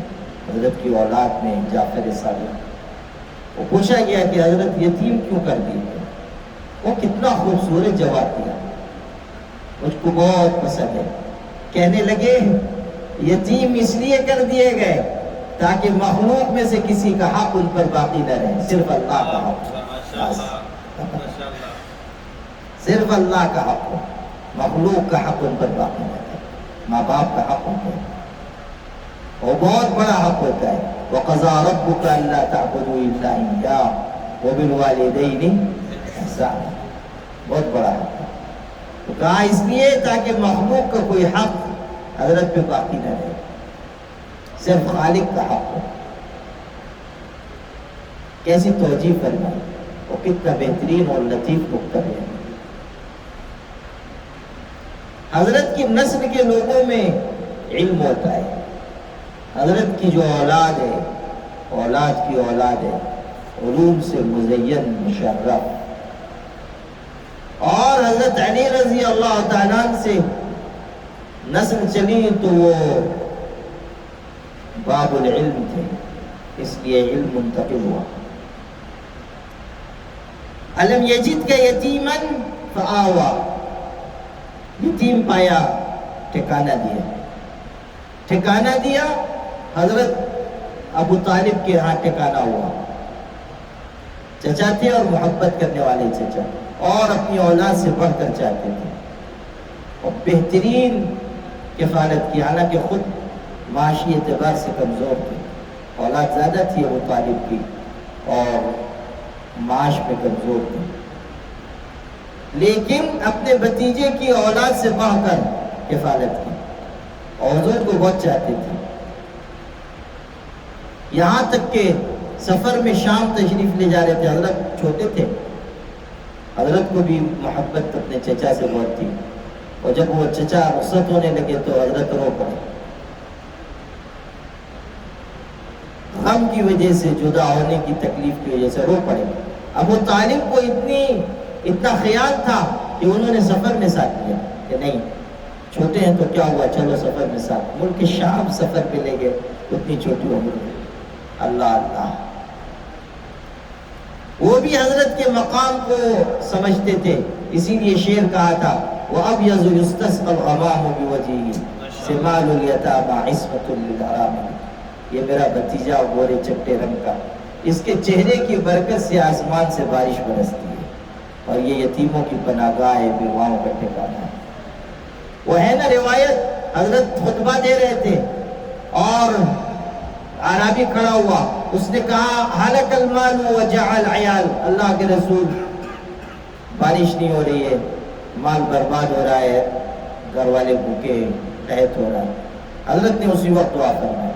Speaker 1: حضرت کی اولاد میں جعفر صادق. وہ پوچھا گیا کہ حضرت یتیم کیوں کر دیے گئے؟ وہ کتنا خوبصورت جواب دیا، مجھ کو بہت پسند ہے. کہنے لگے یتیم اس لیے کر دیے گئے تاکہ مخلوق میں سے کسی کا حق ان پر باقی نہ رہے، صرف اللہ کا حق، صرف اللہ کا حق ہو، مخلوق کا حق ان پر باقی نہ رہے. ماں باپ کا حق ہوتا ہے، وہ بہت بڑا حق ہوتا ہے. وَقَضَىٰ رَبُّكَ أَلَّا تَعْبُدُوا إِلَّا إِيَّاهُ وَبِالْوَالِدَيْنِ إِحْسَانًا، بہت بڑا حق ہے. تو کہا اس لیے تاکہ مخلوق کا کوئی حق حضرت پہ باقی نہ رہے، صرف خالق کا حق ہو. کیسی توجیہ فرمائی، وہ کتنا بہترین اور لطیف نکتہ ہے. حضرت کی نسل کے لوگوں میں علم ہوتا ہے. حضرت کی جو اولاد ہے، اولاد کی اولاد ہے، علوم سے مزین مشرف. اور حضرت علی رضی اللہ تعالیٰ عنہ سے نسل چلی تو وہ باب العلم تھے، اس لیے علم منتقل ہوا. الم یجد کا یتیما فآوا، یتیم پایا ٹھکانہ دیا، ٹھکانہ دیا. حضرت ابو طالب کے ہاں ٹھکانہ ہوا. چچا تھے اور محبت کرنے والے چچا، اور اپنی اولاد سے بڑھ کر چاہتے تھے اور بہترین کفالت کی، حالانکہ خود معاشی اعتبار سے کمزور تھے. اولاد زیادہ تھی ابو طالب کی اور معاش میں کمزور تھے، لیکن اپنے بھتیجے کی اولاد سے بڑھ کر کفالت کی اور حضور کو بہت چاہتے تھے. یہاں تک کہ سفر میں شام تشریف لے جا رہے تھے، حضرت چھوٹے تھے، حضرت کو بھی محبت اپنے چچا سے بہت تھی، اور جب وہ چچا رخصت ہونے لگے تو حضرت رو پڑے. غم کی وجہ سے، جدا ہونے کی تکلیف کی وجہ سے رو پڑے. ابو طالب کو اتنا خیال تھا کہ انہوں نے سفر میں ساتھ لیا کہ نہیں، چھوٹے ہیں تو کیا ہوا، چلو سفر میں ساتھ، ملک شام سفر پہ لے گئے، اتنی چھوٹی عمر میں. اللہ اللہ. وہ بھی حضرت کے مقام کو سمجھتے تھے، اسی لیے شعر کہا تھا وَأَبْيَضُ يُسْتَسْقَى الْغَمَامُ بِوَجْهِهِ سِمَالُ الْيَتَامَى عِصْمَةٌ لِلْحَرَامِ. یہ میرا بھتیجا گورے چٹے رنگ کا، اس کے چہرے کی برکت سے آسمان سے بارش برستی ہے، اور یہ یتیموں کی پناہ گاہ ہے، بیواؤں کا ٹھکانہ ہے. وہ ہے نا روایت، حضرت خطبہ دے رہے تھے اور عربی کھڑا ہوا، اس نے کہا حلق المال وجع العیال. اللہ کے رسول، بارش نہیں ہو رہی ہے، مال برباد ہو رہا ہے، گھر والے بھوکے، قحط ہو رہا ہے. حضرت نے اسی وقت دعا فرمایا.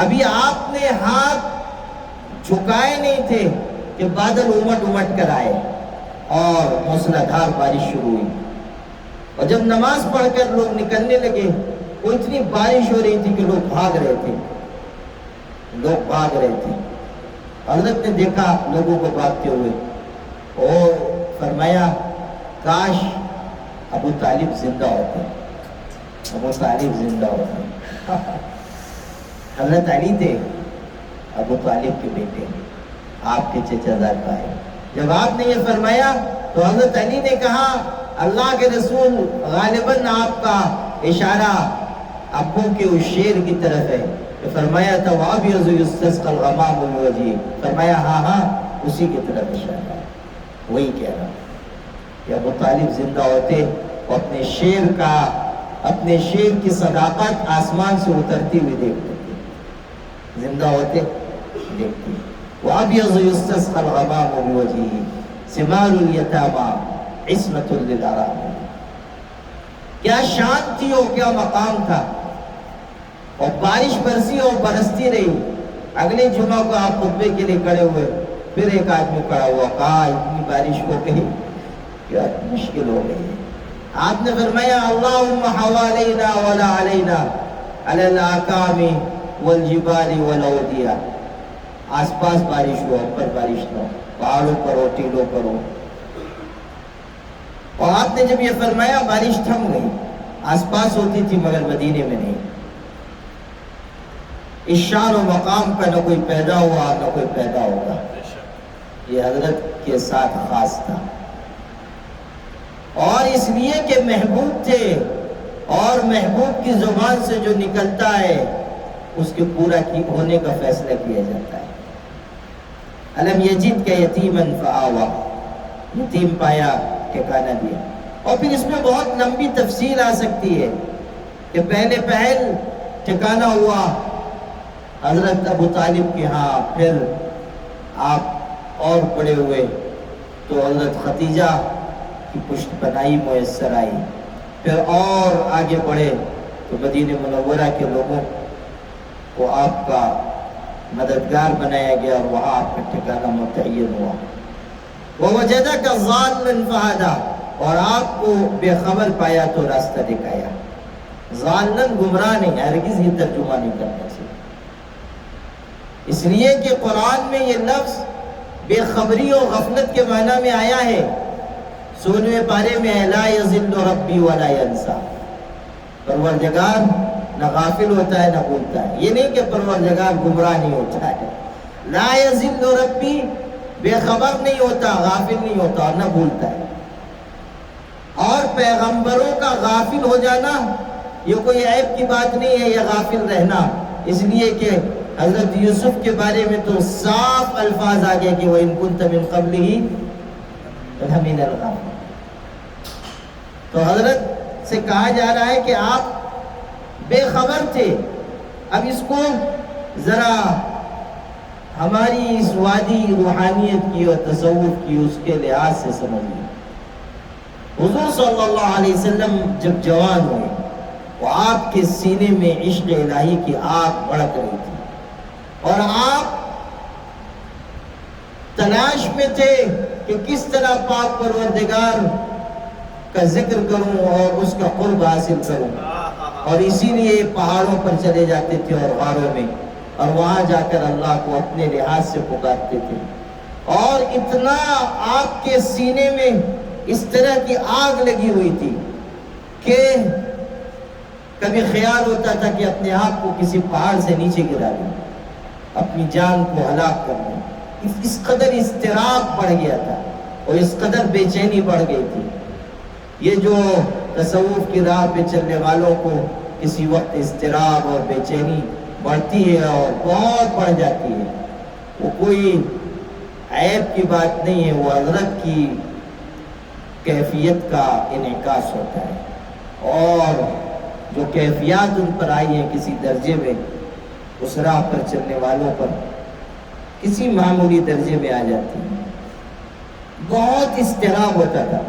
Speaker 1: ابھی آپ نے ہاتھ جھکائے نہیں تھے کہ بادل امٹ امٹ کر آئے اور موسلادھار بارش شروع ہوئی. اور جب نماز پڑھ کر لوگ نکلنے لگے، وہ اتنی بارش ہو رہی تھی کہ لوگ بھاگ رہے تھے. حضرت نے دیکھا لوگوں کو بھاگتے ہوئے اور فرمایا کاش ابو طالب زندہ ہوتے، ابو طالب زندہ ہوتے. حضرت علی تھے ابو طالب کے بیٹے، آپ کے چچا زاد بھائی. جب آپ نے یہ فرمایا تو حضرت علی نے کہا اللہ کے رسول، غالباً آپ کا اشارہ ابو کے اس شیر کی طرف ہے. فرمایا تھا وَأَبْيَضُ يُسْتَسْقَى الْغَمَامُ بِوَجْهِهِ، فرمایا ہاں ہاں اسی کی طرف اشارہ ہے. وہی کہہ رہا کہ ابو طالب زندہ ہوتے، اپنے شیر کی صداقت آسمان سے اترتی ہوئی دیکھتے تھے، زندہ ہوتے دیکھتے. وَأَبْيَضُ يُسْتَسْقَى الْغَمَامُ بِوَجْهِهِ سِمَالُ الْيَتَامَى عِصْمَةٌ لِلْحَرَامِ. کیا شان تھی اور کیا مقام تھا. اور بارش برسی اور برستی رہی. اگلے جمعہ کو آپ خطبے کے لیے کھڑے ہوئے، پھر ایک آدمی کھڑا ہوا، کہا اتنی بارش ہو گئی کیا مشکل ہو گئی. آپ نے فرمایا اللہم حوالینا ولا علینا علی الاکام والجبال والاودیہ. آس پاس بارش ہو، اوپر بارش نہ ہو، پہاڑوں پر ہو، ٹیلوں پر ہو. اور آپ نے جب یہ فرمایا بارش تھم گئی. آس پاس ہوتی تھی مگر مدینے میں نہیں. اس شان و مقام کا نہ کوئی پیدا ہوا نہ کوئی پیدا ہوگا. یہ حضرت کے ساتھ خاص تھا، اور اس لیے کہ محبوب تھے، اور محبوب کی زبان سے جو نکلتا ہے اس کے پورا ہونے کا فیصلہ کیا جاتا ہے. الم یجد کا یتیما فآوا، یتیم پایا ٹھکانہ دیا. اور پھر اس میں بہت لمبی تفصیل آ سکتی ہے کہ پہلے پہل ٹھکانہ ہوا حضرت ابو طالب کے ہاں، پھر آپ اور بڑے ہوئے تو حضرت ختیجہ کی پشت پناہی میسر آئی. پھر اور آگے بڑھے تو مدینہ منورہ کے لوگوں کو آپ کا مددگار بنایا گیا اور وہاں آپ کا ٹھکانہ متعین ہوا. وَوَجَدَكَ ضَالًّا فَهَدَىٰ، اور آپ کو بے خبر پایا تو راستہ دکھایا. ضالًا گمراہ نہیں، ہرگز یہ ترجمہ نہیں کرنا چاہیے، اس لیے کہ قرآن میں یہ لفظ بے خبری اور غفلت کے معنی میں آیا ہے. 16ویں پارے میں لا یضل ربی ولا ینسیٰ، پروردگار نہ غافل ہوتا ہے نہ بھولتا ہے. یہ نہیں کہ پروردگار گمراہ نہیں ہوتا ہے. لا یضل ربی، بے خبر نہیں ہوتا، غافل نہیں ہوتا اور نہ بھولتا ہے. اور پیغمبروں کا غافل ہو جانا یہ کوئی عیب کی بات نہیں ہے، یہ غافل رہنا. اس لیے کہ حضرت یوسف کے بارے میں تو صاف الفاظ آ گئے کہ وَإِن كُنْتَ مِن قَبْلِهِ لَمِنَ الْغَافِلِينَ. تو حضرت سے کہا جا رہا ہے کہ آپ بے خبر تھے. اب اس کو ذرا ہماری اس وادی روحانیت کی اور تصوف کی اس کے لحاظ سے سمجھیے. حضور صلی اللہ علیہ وسلم جب جوان ہوئے وہ آپ کے سینے میں عشق الہی کی آگ بھڑک رہی تھی، اور آپ تلاش میں تھے کہ کس طرح پاک پروردگار کا ذکر کروں اور اس کا قرب حاصل کروں. اور اسی لیے پہاڑوں پر چلے جاتے تھے اور غاروں میں، اور وہاں جا کر اللہ کو اپنے لحاظ سے پکارتے تھے. اور اتنا آپ کے سینے میں اس طرح کی آگ لگی ہوئی تھی کہ کبھی خیال ہوتا تھا کہ اپنے آپ کو کسی پہاڑ سے نیچے گرا دیں، اپنی جان کو ہلاک کر دیں۔ اس قدر اضطراب بڑھ گیا تھا اور اس قدر بے چینی بڑھ گئی تھی۔ یہ جو تصوف کی راہ پہ چلنے والوں کو کسی وقت اضطراب اور بے چینی بڑھتی ہے اور بہت بڑھ جاتی ہے، وہ کوئی عیب کی بات نہیں ہے، وہ حضرت کی کیفیت کا انعکاس ہوتا ہے، اور جو کیفیات ان پر آئی ہیں کسی درجے میں، اس راہ پر چلنے والوں پر کسی معمولی درجے میں آ جاتی ہے۔ بہت اضطراب ہوتا تھا،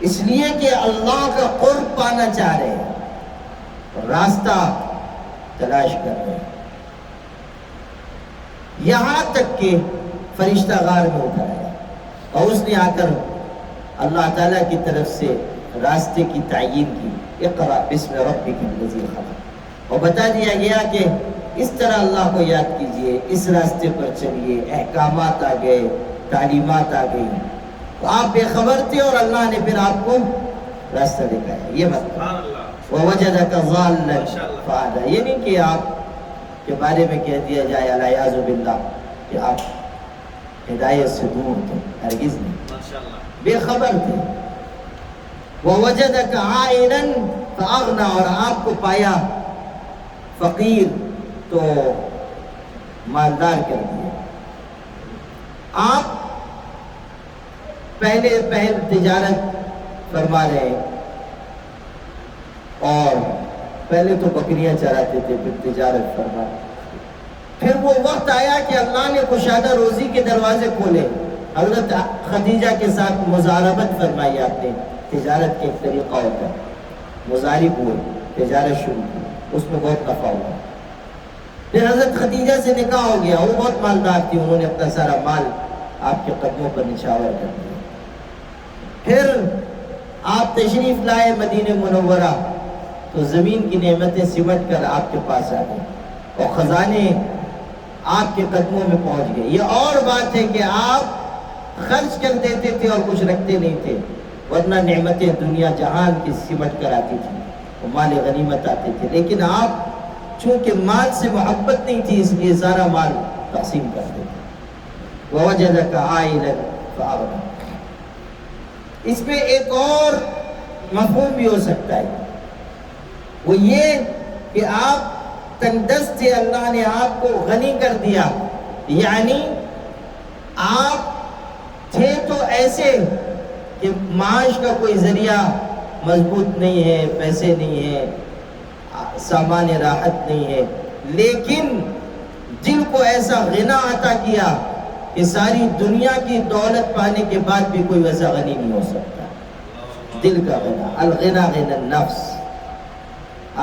Speaker 1: اس لیے کہ اللہ کا قرب پانا چاہ رہے ہیں، راستہ تلاش کر رہے ہیں، یہاں تک کہ فرشتہ غار میں اترایا اور اس نے آ کر اللہ تعالیٰ کی طرف سے راستے کی تعیین کی، اقرأ بسم ربک الذی خلق، اور بتا دیا گیا کہ اس طرح اللہ کو یاد کیجئے، اس راستے پر چلیے، احکامات آ گئے، تعلیمات آ گئی، تو آپ بے خبر تھے اور اللہ نے پھر آپ کو راستہ دکھایا۔ یہ مطلب وَوَجَدَكَ ضَالًّا فَهَدَىٰ، یہ نہیں کہ آپ کے بارے میں کہہ دیا جائے العیاذ باللہ کہ آپ ہدایت سے دور تھے، ہرگز نہیں، بے خبر تھے۔ وَوَجَدَكَ عَائِلًا فَأَغْنَىٰ، اور آپ کو پایا فقیر تو مالدار کر دیا۔ آپ پہلے تجارت فرما رہے ہیں، اور پہلے تو بکریاں چراتے تھے، پھر تجارت فرما، پھر وہ وقت آیا کہ اللہ نے کشادہ روزی کے دروازے کھولے۔ حضرت خدیجہ کے ساتھ مزاربت فرمائی آپ نے، تجارت کے ایک طریقہ ہوتا ہے، مزارب ہوئے، تجارت شروع کی، اس میں بہت نفع ہوا۔ پھر حضرت خدیجہ سے نکاح ہو گیا، وہ بہت مالدار تھی، انہوں نے اپنا سارا مال آپ کے قدموں پر نچھاور کر دیا۔ پھر آپ تشریف لائے مدینہ منورہ تو زمین کی نعمتیں سمٹ کر آپ کے پاس آ گئی اور خزانے آپ کے قدموں میں پہنچ گئے۔ یہ اور بات ہے کہ آپ خرچ کر دیتے تھے اور کچھ رکھتے نہیں تھے، ورنہ نعمتیں دنیا جہان کی سمٹ کر آتی تھی، مال غنیمت آتے تھے، لیکن آپ چونکہ مال سے محبت نہیں تھی، اس لیے سارا مال تقسیم کر دیتے۔ وَوَجَدَكَ عَائِلًا فَأَغْنَىٰ، اس میں ایک اور مفہوم بھی ہو سکتا ہے، وہ یہ کہ آپ تنگ دست تھے، اللہ نے آپ کو غنی کر دیا، یعنی آپ تھے تو ایسے کہ معاش کا کوئی ذریعہ مضبوط نہیں ہے، پیسے نہیں ہے، سامان راحت نہیں ہے، لیکن دل کو ایسا غنا عطا کیا کہ ساری دنیا کی دولت پانے کے بعد بھی کوئی ویسا غنی نہیں ہو سکتا۔ دل کا غنا، الغنا غنا النفس،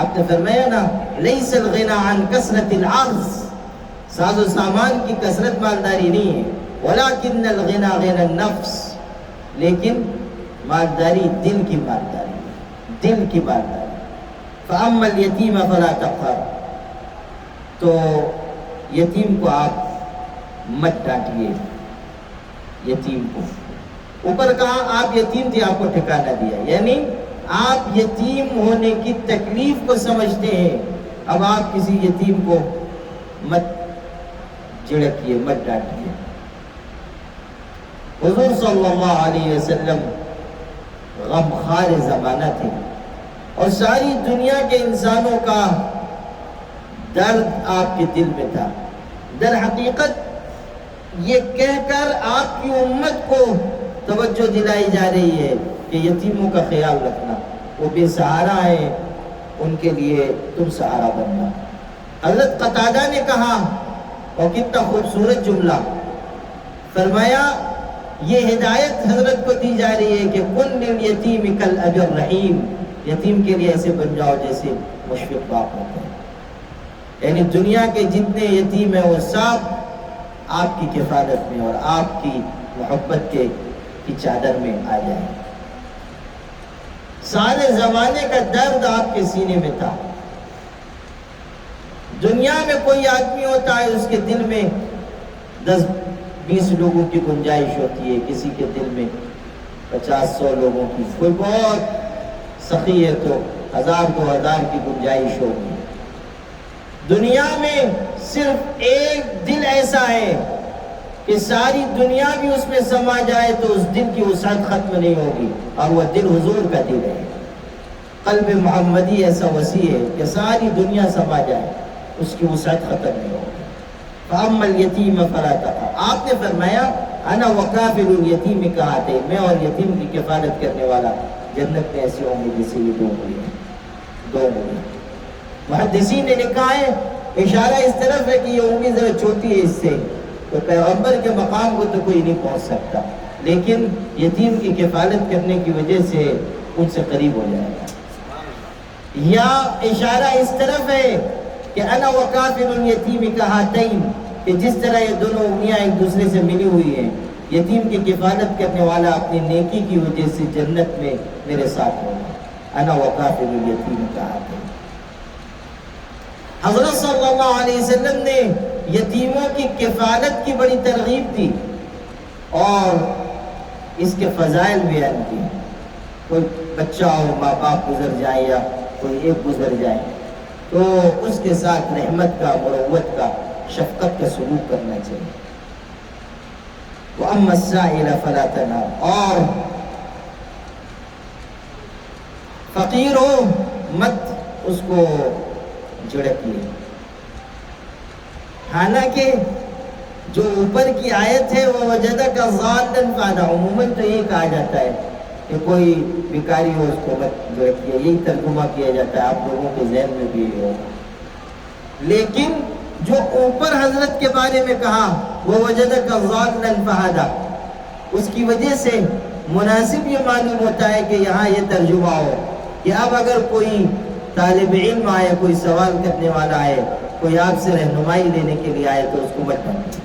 Speaker 1: آپ نے فرمایا نا لیس الغنا عن کثرت العرض، ساز و سامان کی کثرت مالداری نہیں ہے، ولکن الغنا غنا النفس، لیکن مالداری دل کی مالداری، دل کی مالداری۔ فَأَمَّا الْيَتِيمَ فَلَا تَقْهَرْ، تو یتیم کو آپ مت ڈانٹیے، یتیم کو، اوپر کہا آپ یتیم تھے، آپ کو ٹھکانہ دیا، یعنی آپ یتیم ہونے کی تکلیف کو سمجھتے ہیں، اب آپ کسی یتیم کو مت جھڑکیے، مت ڈانٹیے۔ حضور صلی اللہ علیہ وسلم غمخوار زمانہ تھے، اور ساری دنیا کے انسانوں کا درد آپ کے دل میں تھا۔ در حقیقت یہ کہہ کر آپ کی امت کو توجہ دلائی جا رہی ہے کہ یتیموں کا خیال رکھنا، وہ بے سہارا ہیں، ان کے لیے تم سہارا بننا۔ حضرت قتادہ نے کہا، اور کتنا خوبصورت جملہ فرمایا، یہ ہدایت حضرت کو دی جا رہی ہے کہ کن للیتیم کالأب الرحیم، یتیم کے لیے ایسے بن جاؤ جیسے مشفق باپ ہوتے ہیں، یعنی دنیا کے جتنے یتیم ہیں وہ سب آپ کی کفالت میں اور آپ کی محبت کی چادر میں آ جائیں۔ سارے زمانے کا درد آپ کے سینے میں تھا۔ دنیا میں کوئی آدمی ہوتا ہے، اس کے دل میں 10-20 لوگوں کی گنجائش ہوتی ہے، کسی کے دل میں 50-100 لوگوں کی، کوئی بہت سخی ہے تو 1000 2000 کی گنجائش ہوگی. دنیا میں صرف ایک دل ایسا ہے کہ ساری دنیا بھی اس میں سما جائے تو اس دل کی وسعت ختم نہیں ہوگی، اور وہ دل حضور کا دل ہے. قلب محمدی ایسا وسیع ہے کہ ساری دنیا سما جائے اس کی وسعت ختم نہیں ہوگی. فَأَمَّا الْيَتِيمَ فَلَا تَقْهَرْ. آپ نے فرمایا انا وکافل الیتیم کہاتے، میں اور یتیم کی کفالت کرنے والا جنت میں ایسے ہوں گے جیسے یہ 2 انگلیاں. محدثین نے لکھا ہے اشارہ اس طرف ہے کہ یہ انگلی ذرا چھوٹی ہے اس سے، تو پیغمبر کے مقام کو تو کوئی نہیں پہنچ سکتا، لیکن یتیم کی کفالت کرنے کی وجہ سے ان سے قریب ہو جائے گا. یا اشارہ اس طرف ہے کہ انا وکافل الیتیم کہاتین، کہ جس طرح یہ دونوں انگلیاں ایک دوسرے سے ملی ہوئی ہیں، یتیم کی کفالت کرنے والا اپنی نیکی کی وجہ سے جنت میں میرے ساتھ ہوگا. انا وکافل الیتیم کہاتین. حضرت صلی اللہ علیہ وسلم نے یتیموں کی کفالت کی بڑی ترغیب دی اور اس کے فضائل بیان کیے. کوئی بچہ اور ماں باپ گزر جائے یا کوئی ایک گزر جائے تو اس کے ساتھ رحمت کا، مروت کا، شفقت کا سلوک کرنا چاہیے. وَأَمَّا السَّائِلَ فَلَا تَنْهَرْ. اور فقیر ہو مت اس کو جھڑکیے. حالانکہ جو اوپر کی آیت ہے وہ وجدک ضالا فہدی، عموماً تو یہ کہا جاتا ہے کہ کوئی بیکاری ہو اس کو مت جھڑکیے، یہی ترجمہ کیا جاتا ہے، آپ لوگوں کے ذہن میں بھی یہ ہوگا. لیکن جو اوپر حضرت کے بارے میں کہا وہ وجدک ضالا فہدی، اس کی وجہ سے مناسب یہ معلوم ہوتا ہے کہ یہاں یہ ترجمہ ہو کہ اب اگر کوئی طالب علم آئے، کوئی سوال کرنے والا آئے، کوئی آپ سے رہنمائی لینے کے لیے آئے تو اس کو مت ڈانٹیں،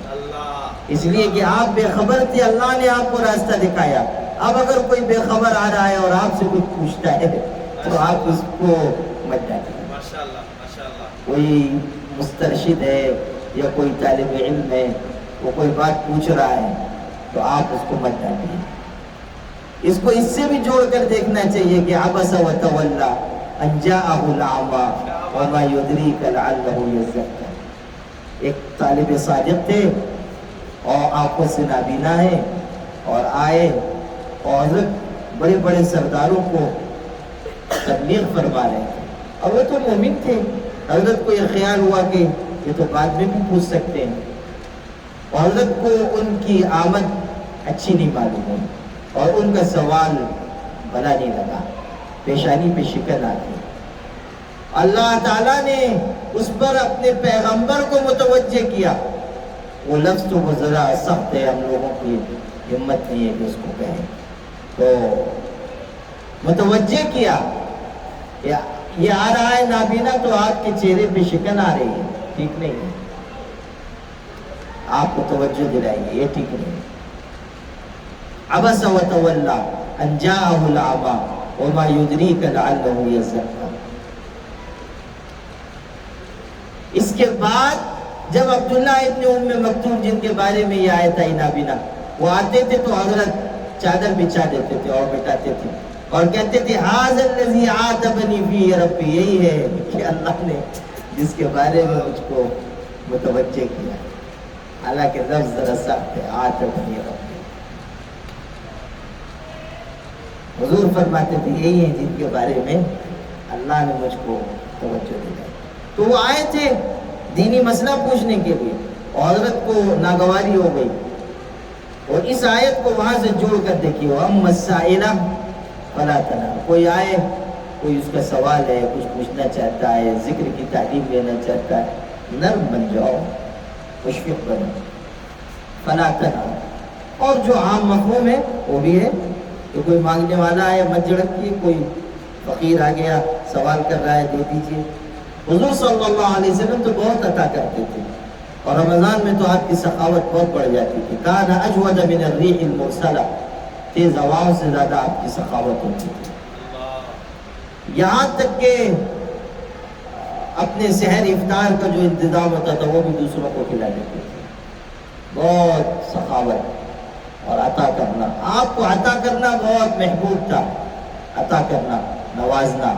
Speaker 1: اس لیے کہ آپ بے خبر تھے، اللہ نے آپ کو راستہ دکھایا. اب اگر کوئی بے خبر آ رہا ہے اور آپ سے کچھ پوچھتا ہے تو آپ اس کو مت ڈانٹیں. کوئی مسترشد ہے یا کوئی طالب علم ہے، وہ کوئی بات پوچھ رہا ہے تو آپ اس کو مت ڈانٹیں. اس کو اس سے بھی جوڑ کر دیکھنا چاہیے کہ عبس وتولی ان جاءہ الاعمی وما یدریک لعلہ یزکیٰ. ایک طالب صادق تھے اور آنکھوں سے نابینا ہے، اور آئے اور حضرت بڑے بڑے سرداروں کو تبلیغ فرما رہے تھے، اور وہ تو مومن تھے. حضرت کو یہ خیال ہوا کہ یہ تو بعد میں بھی پوچھ سکتے ہیں، اور حضرت کو ان کی آمد اچھی نہیں معلوم ہوئی اور ان کا سوال بھلا نہیں لگا، پیشانی پہ شکن آتی. اللہ تعالیٰ نے اس پر اپنے پیغمبر کو متوجہ کیا. وہ لفظ تو وہ ذرا سخت ہے، ہم لوگوں کی ہمت نہیں ہے کہ اس کو کہیں، تو متوجہ کیا یہ آ رہا ہے نابینا تو آپ کے چہرے پہ شکن آ رہی ہے، ٹھیک نہیں ہے، آپ کو توجہ دلائیے، یہ ٹھیک نہیں ہے. عبس وتولی ان جاءہ الاعمی وما یدریک لعلہ یزکیٰ. اس کے بعد جب عبداللہ ابن ام مکتوم جن کے بارے میں یہ آیت آئی نابینا، وہ آتے تھے تو حضرت چادر بچھا دیتے تھے اور بٹاتے تھے اور کہتے تھے ھذا الذی عاتبنی فیہ ربی، یہی ہے کہ اللہ نے جس کے بارے میں مجھ کو متوجہ کیا. حالانکہ لفظ ذرا سخت ہے، عاتبنی ربی. حضور فرماتے تھے یہی ہیں جن کے بارے میں اللہ نے مجھ کو توجہ دلائی. تو وہ آئے تھے دینی مسئلہ پوچھنے کے لیے اور حضرت کو ناگواری ہو گئی، اور اس آیت کو وہاں سے جوڑ کر دیکھیے وَأَمَّا السَّائِلَ فَلَا تَنْهَرْ. کوئی آئے، کوئی اس کا سوال ہے، کچھ پوچھنا چاہتا ہے، ذکر کی تعلیم لینا چاہتا ہے، نرم بن جاؤ، مشفق بنو. فَلَا تَنْهَرْ. اور جو عام مفہوم ہے وہ بھی ہے کہ کوئی مانگنے والا ہے مت جھڑکیے، کوئی فقیر آ گیا سوال کر رہا ہے دے دیجیے. حضور صلی اللہ علیہ وسلم تو بہت عطا کرتے تھے، اور رمضان میں تو آپ کی سخاوت بہت بڑھ جاتی تھی. کان اجود من الریح المرسلہ، تیز ہواؤں سے زیادہ آپ کی سخاوت ہوتی تھی. یہاں تک کہ اپنے سحر افطار کا جو انتظام ہوتا تھا وہ بھی دوسروں کو کھلا دیتے تھے. بہت سخاوت اور عطا کرنا، آپ کو عطا کرنا بہت محبوب تھا. عطا کرنا، نوازنا.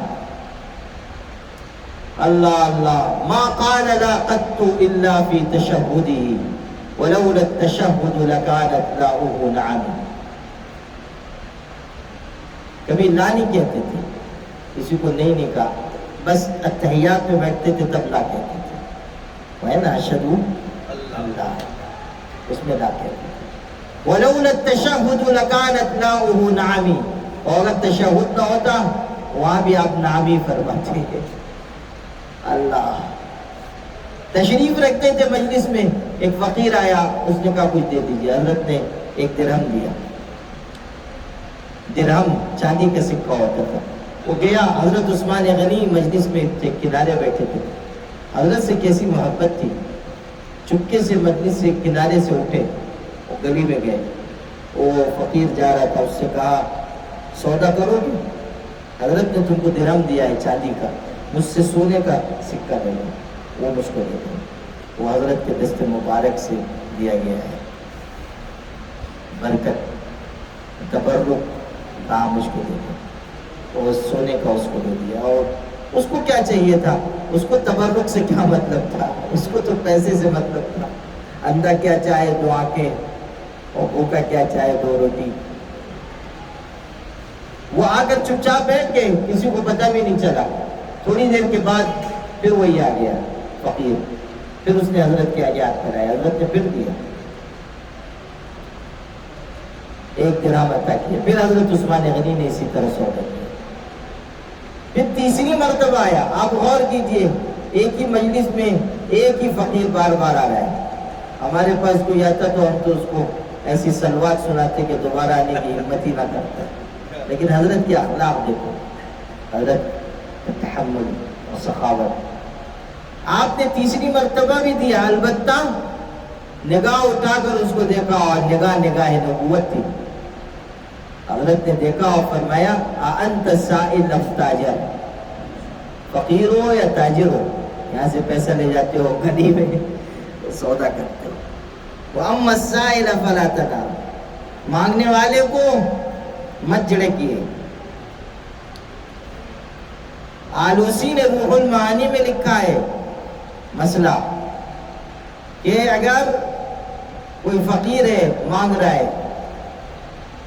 Speaker 1: اللہ اللہ ما قال لا قط الا فی تشہدہ ولولا التشہد لکانت لاؤہ نعم. کبھی لا نہیں کہتے تھے، کسی کو نہیں کہا، بس اتحیات میں بیٹھتے تھے تب لا کہتے تھے. وہ ہے نا اشہدو اللہ، اس میں لا کہتے تھے. وَلَوْلَا التَّشَهُدُ لَكَانَتْ لَاؤُهُ نَعَمِي، اور اگر تشہد نہ ہوتا وہاں بھی آپ نعمی فرماتے ہیں. اللہ تشریف رکھتے تھے مجلس میں، ایک فقیر آیا، اس نے کہا کچھ دے دیجیے. حضرت نے ایک درہم دیا. درہم چاندی کا سکہ ہوتا تھا. وہ گیا، حضرت عثمان غنی مجلس میں کنارے بیٹھے تھے. حضرت سے کیسی محبت تھی، چپکے سے مجلس سے کنارے سے اٹھے، وہ گلی میں گئے. وہ فقیر جا رہا تھا، اس سے کہا سودا کرو گے؟ حضرت نے تم کو درہم دیا ہے چاندی کا، مجھ سے سونے کا سکہ لے لو. وہ مجھ کو دے دو. وہ حضرت کے دست مبارک سے دیا گیا ہے. برکت تبرک کہا مجھ کو دے دو، اور سونے کا اس کو دے دیا. اور اس کو کیا چاہیے تھا؟ اس کو تبرک سے کیا مطلب تھا؟ اس کو تو پیسے سے مطلب تھا. اندھا کیا چاہے دو آنکھیں، اور بھوکا کیا چاہے دو روٹی. وہ آ کر چپ چاپ بیٹھ گئے، کسی کو پتہ بھی نہیں چلا. تھوڑی دیر کے بعد پھر وہی آ گیا فقیر. پھر اس نے حضرت کے آگے ہاتھ پھیلایا، حضرت نے پھر دیا. ایک درہم عطا کیا. پھر حضرت عثمان غنی نے اسی طرح سودا کیا. پھر تیسری مرتبہ آیا. آپ غور کیجئے، ایک ہی مجلس میں ایک ہی فقیر بار بار آ رہا ہے. ہمارے پاس کوئی آتا تو ہم تو اس کو ایسی سلوات سناتے کہ دوبارہ آنے کی ہمت ہی نہ کرتا. لیکن حضرت کے اخلاق دیکھو، حضرت تحمل اور سخاوت. آپ نے تیسری مرتبہ بھی دیا، البتہ نگاہ اٹھا کر اس کو دیکھا، اور نگاہ نبوت تھی. حضرت نے دیکھا اور فرمایا انت سائل اف تاجر، فقیر ہو یا تاجر ہو، یہاں سے پیسہ لے جاتے ہو، گلی میں سودا کرتے ہو. وَأَمَّا السَّائِلَ فَلَا تَنْهَرْ، مانگنے والے کو مت جھڑکیے. آلوسی نے روح المعانی میں لکھا ہے مسئلہ کہ اگر کوئی فقیر ہے مانگ رہا ہے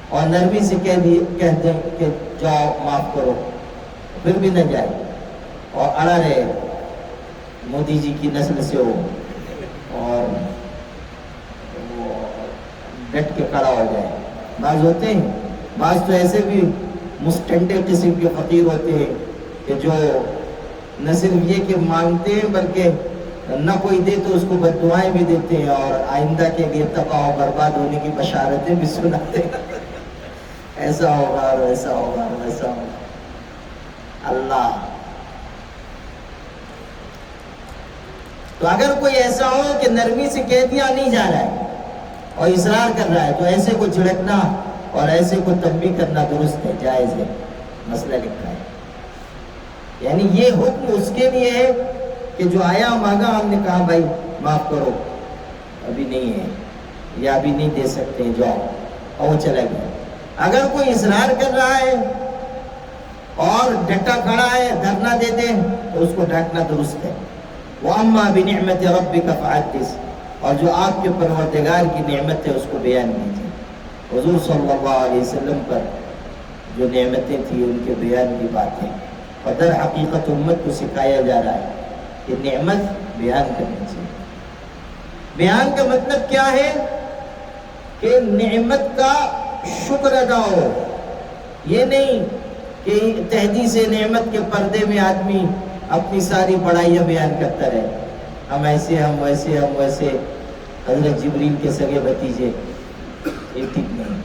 Speaker 1: اور نرمی سے کہہ دیں کہ جاؤ معاف کرو، پھر بھی نہ جائے اور اڑا رہے، مودی جی کی نسل سے ہو اور ڈٹ کے کھڑا ہو جائے. بعض ہوتے ہیں، بعض تو ایسے بھی مستنڈے قسم کے فقیر ہوتے ہیں کہ جو نہ صرف یہ کہ مانگتے ہیں بلکہ نہ کوئی دے تو اس کو بد دعائیں بھی دیتے ہیں اور آئندہ کے لیے تباہ و برباد ہونے کی بشارتیں بھی سناتے ہیں. ایسا ہوگا اور ایسا ہوگا اور ایسا ہوگا. اللہ، تو اگر کوئی ایسا ہو کہ نرمی سے کہہ دیا نہیں جا رہا ہے اور اصرار کر رہا ہے تو ایسے کو جھڑکنا اور ایسے کو تنبیہ کرنا درست ہے، جائز ہے. مسئلہ لکھا ہے. یعنی یہ حکم اس کے لیے ہے کہ جو آیا مانگا، ہم نے کہا بھائی معاف کرو، ابھی نہیں ہے یا ابھی نہیں دے سکتے، جاؤ، اور وہ چلا گیا. اگر کوئی اصرار کر رہا ہے اور ڈٹا کھڑا ہے، دھرنا دے دے، تو اس کو ڈانٹنا درست ہے. وَأَمَّا بِنِعْمَةِ رَبِّكَ فَحَدِّثْ، اور جو آپ کے پروردگار کی نعمت ہے اس کو بیان کیجیے. حضور صلی اللہ علیہ وسلم پر جو نعمتیں تھیں ان کے بیان کی بات ہے، اور در حقیقت امت کو سکھایا جا رہا ہے کہ نعمت بیان کرنی چاہیے. بیان کا مطلب کیا ہے؟ کہ نعمت کا شکر ادا ہو. یہ نہیں کہ تحدیث نعمت کے پردے میں آدمی اپنی ساری بڑائیاں بیان کرتا رہے، ہم ایسے، ہم ویسے، ہم ویسے، حضرت جبریل کے سگے بھتیجے. یہ ٹھیک نہیں.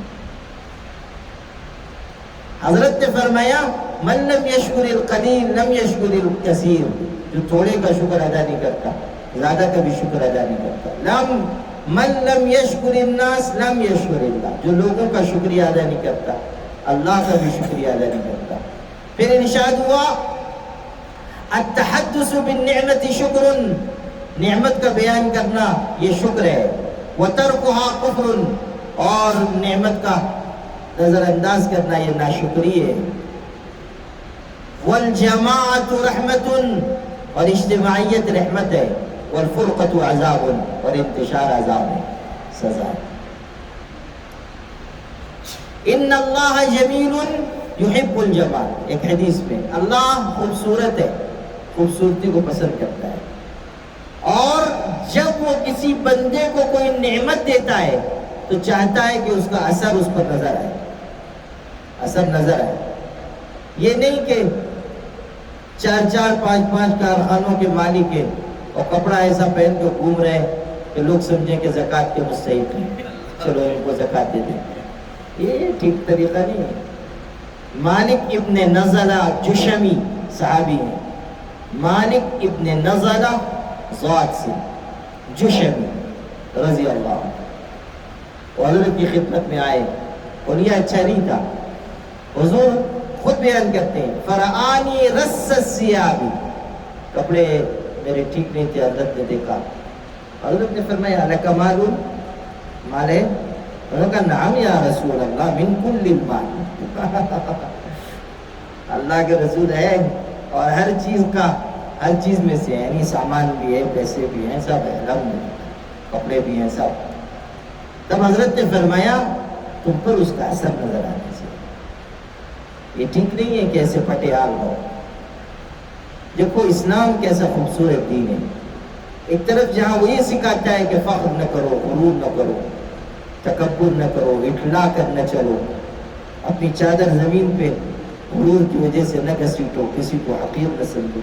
Speaker 1: حضرت نے فرمایا من لم یشکر القلیل لم یشکر الکثیر، جو تھوڑے کا شکر ادا نہیں کرتا زیادہ کا بھی شکر ادا نہیں کرتا. من لم یشکر الناس لم یشکر اللہ، جو لوگوں کا شکریہ ادا نہیں کرتا اللہ کا بھی شکریہ ادا نہیں کرتا. پھر ارشاد ہوا التحدث بالنعمت شکر، نعمت کا بیان کرنا یہ شکر ہے. وترکها کفر، اور نعمت کا نظر انداز کرنا یہ ناشکری ہے. والجماعت رحمت، اور اجتماعیت رحمت ہے، والفرقت عذاب، اور انتشار عذاب ہے، سزا ہے۔ ان اللہ جمیل یحب الجمال، ایک حدیث میں اللہ خوبصورت ہے، خوبصورتی کو پسند کرتا ہے، اور جب وہ کسی بندے کو کوئی نعمت دیتا ہے تو چاہتا ہے کہ اس کا اثر اس پر نظر آئے، اثر نظر آئے۔ یہ نہیں کہ 4-4 5-5 کارخانوں کے مالک ہیں اور کپڑا ایسا پہن کے گھوم رہے ہیں کہ لوگ سمجھیں کہ زکوٰۃ کے مستحق ہیں، چلو ان کو زکوٰۃ دے دیں۔ یہ ٹھیک طریقہ نہیں ہے۔ مالک ابن نزلہ جشمی صحابی ہیں، مالک ابن نزلہ ذات سے جشمی رضی اللہ عنہ، اور حضرت کی خدمت میں آئے اور یہ اچھا نہیں تھا۔ حضور خود بیان کرتے ہیں، فرآنی رس الثیاب، کپڑے میرے ٹھیک نہیں تھے، حضرت نے دیکھا، حضرت نے فرمایا لک مال، مال ہے؟ انہوں نے کہا نعم یا رسول اللہ، من کل المال، اللہ کے رسول ہے اور ہر چیز کا، ہر چیز میں سے، یعنی سامان بھی ہے، پیسے بھی ہیں، سب ہے، الحمدللہ، کپڑے بھی ہیں، سب۔ تب حضرت نے فرمایا تم پر اس کا اثر نظر آنے سے، یہ ٹھیک نہیں ہے کہ ایسے پٹیال ہو۔ دیکھو اسلام کیسا خوبصورت دین ہے، ایک طرف جہاں وہ یہ سکھاتا ہے کہ فخر نہ کرو، غرور نہ کرو، تکبر نہ کرو، اٹھلا کر نہ چلو، اپنی چادر زمین پہ غرور کی وجہ سے نہ گھسیٹو، کسی کو حقیر نہ سمجھو،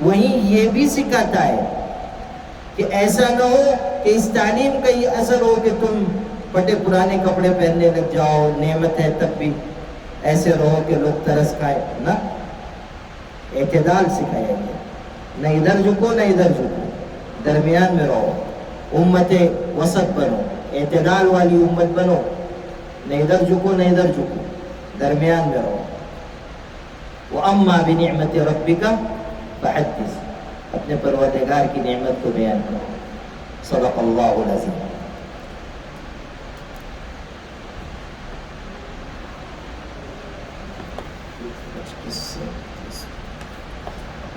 Speaker 1: وہیں یہ بھی سکھاتا ہے کہ ایسا نہ ہو کہ اس تعلیم کا یہ اثر ہو کہ تم پٹے پرانے کپڑے پہننے لگ جاؤ، نعمت ہے تب بھی ایسے رہو کہ لوگ ترس کھائے، نہ، اعتدال سکھایا گیا، نہ ادھر جھکو نہ ادھر جھکو، درمیان میں رہو، امت وسط بنو، اعتدال والی امت بنو، نہ ادھر جھکو نہ ادھر جھکو، درمیان میں رہو۔ وَأَمَّا بِنِعْمَةِ رَبِّكَ فَحَدِّثْ، اپنے پروردگار کی نعمت کو بیان کرو۔ صدق اللہ العظیم۔ اس سے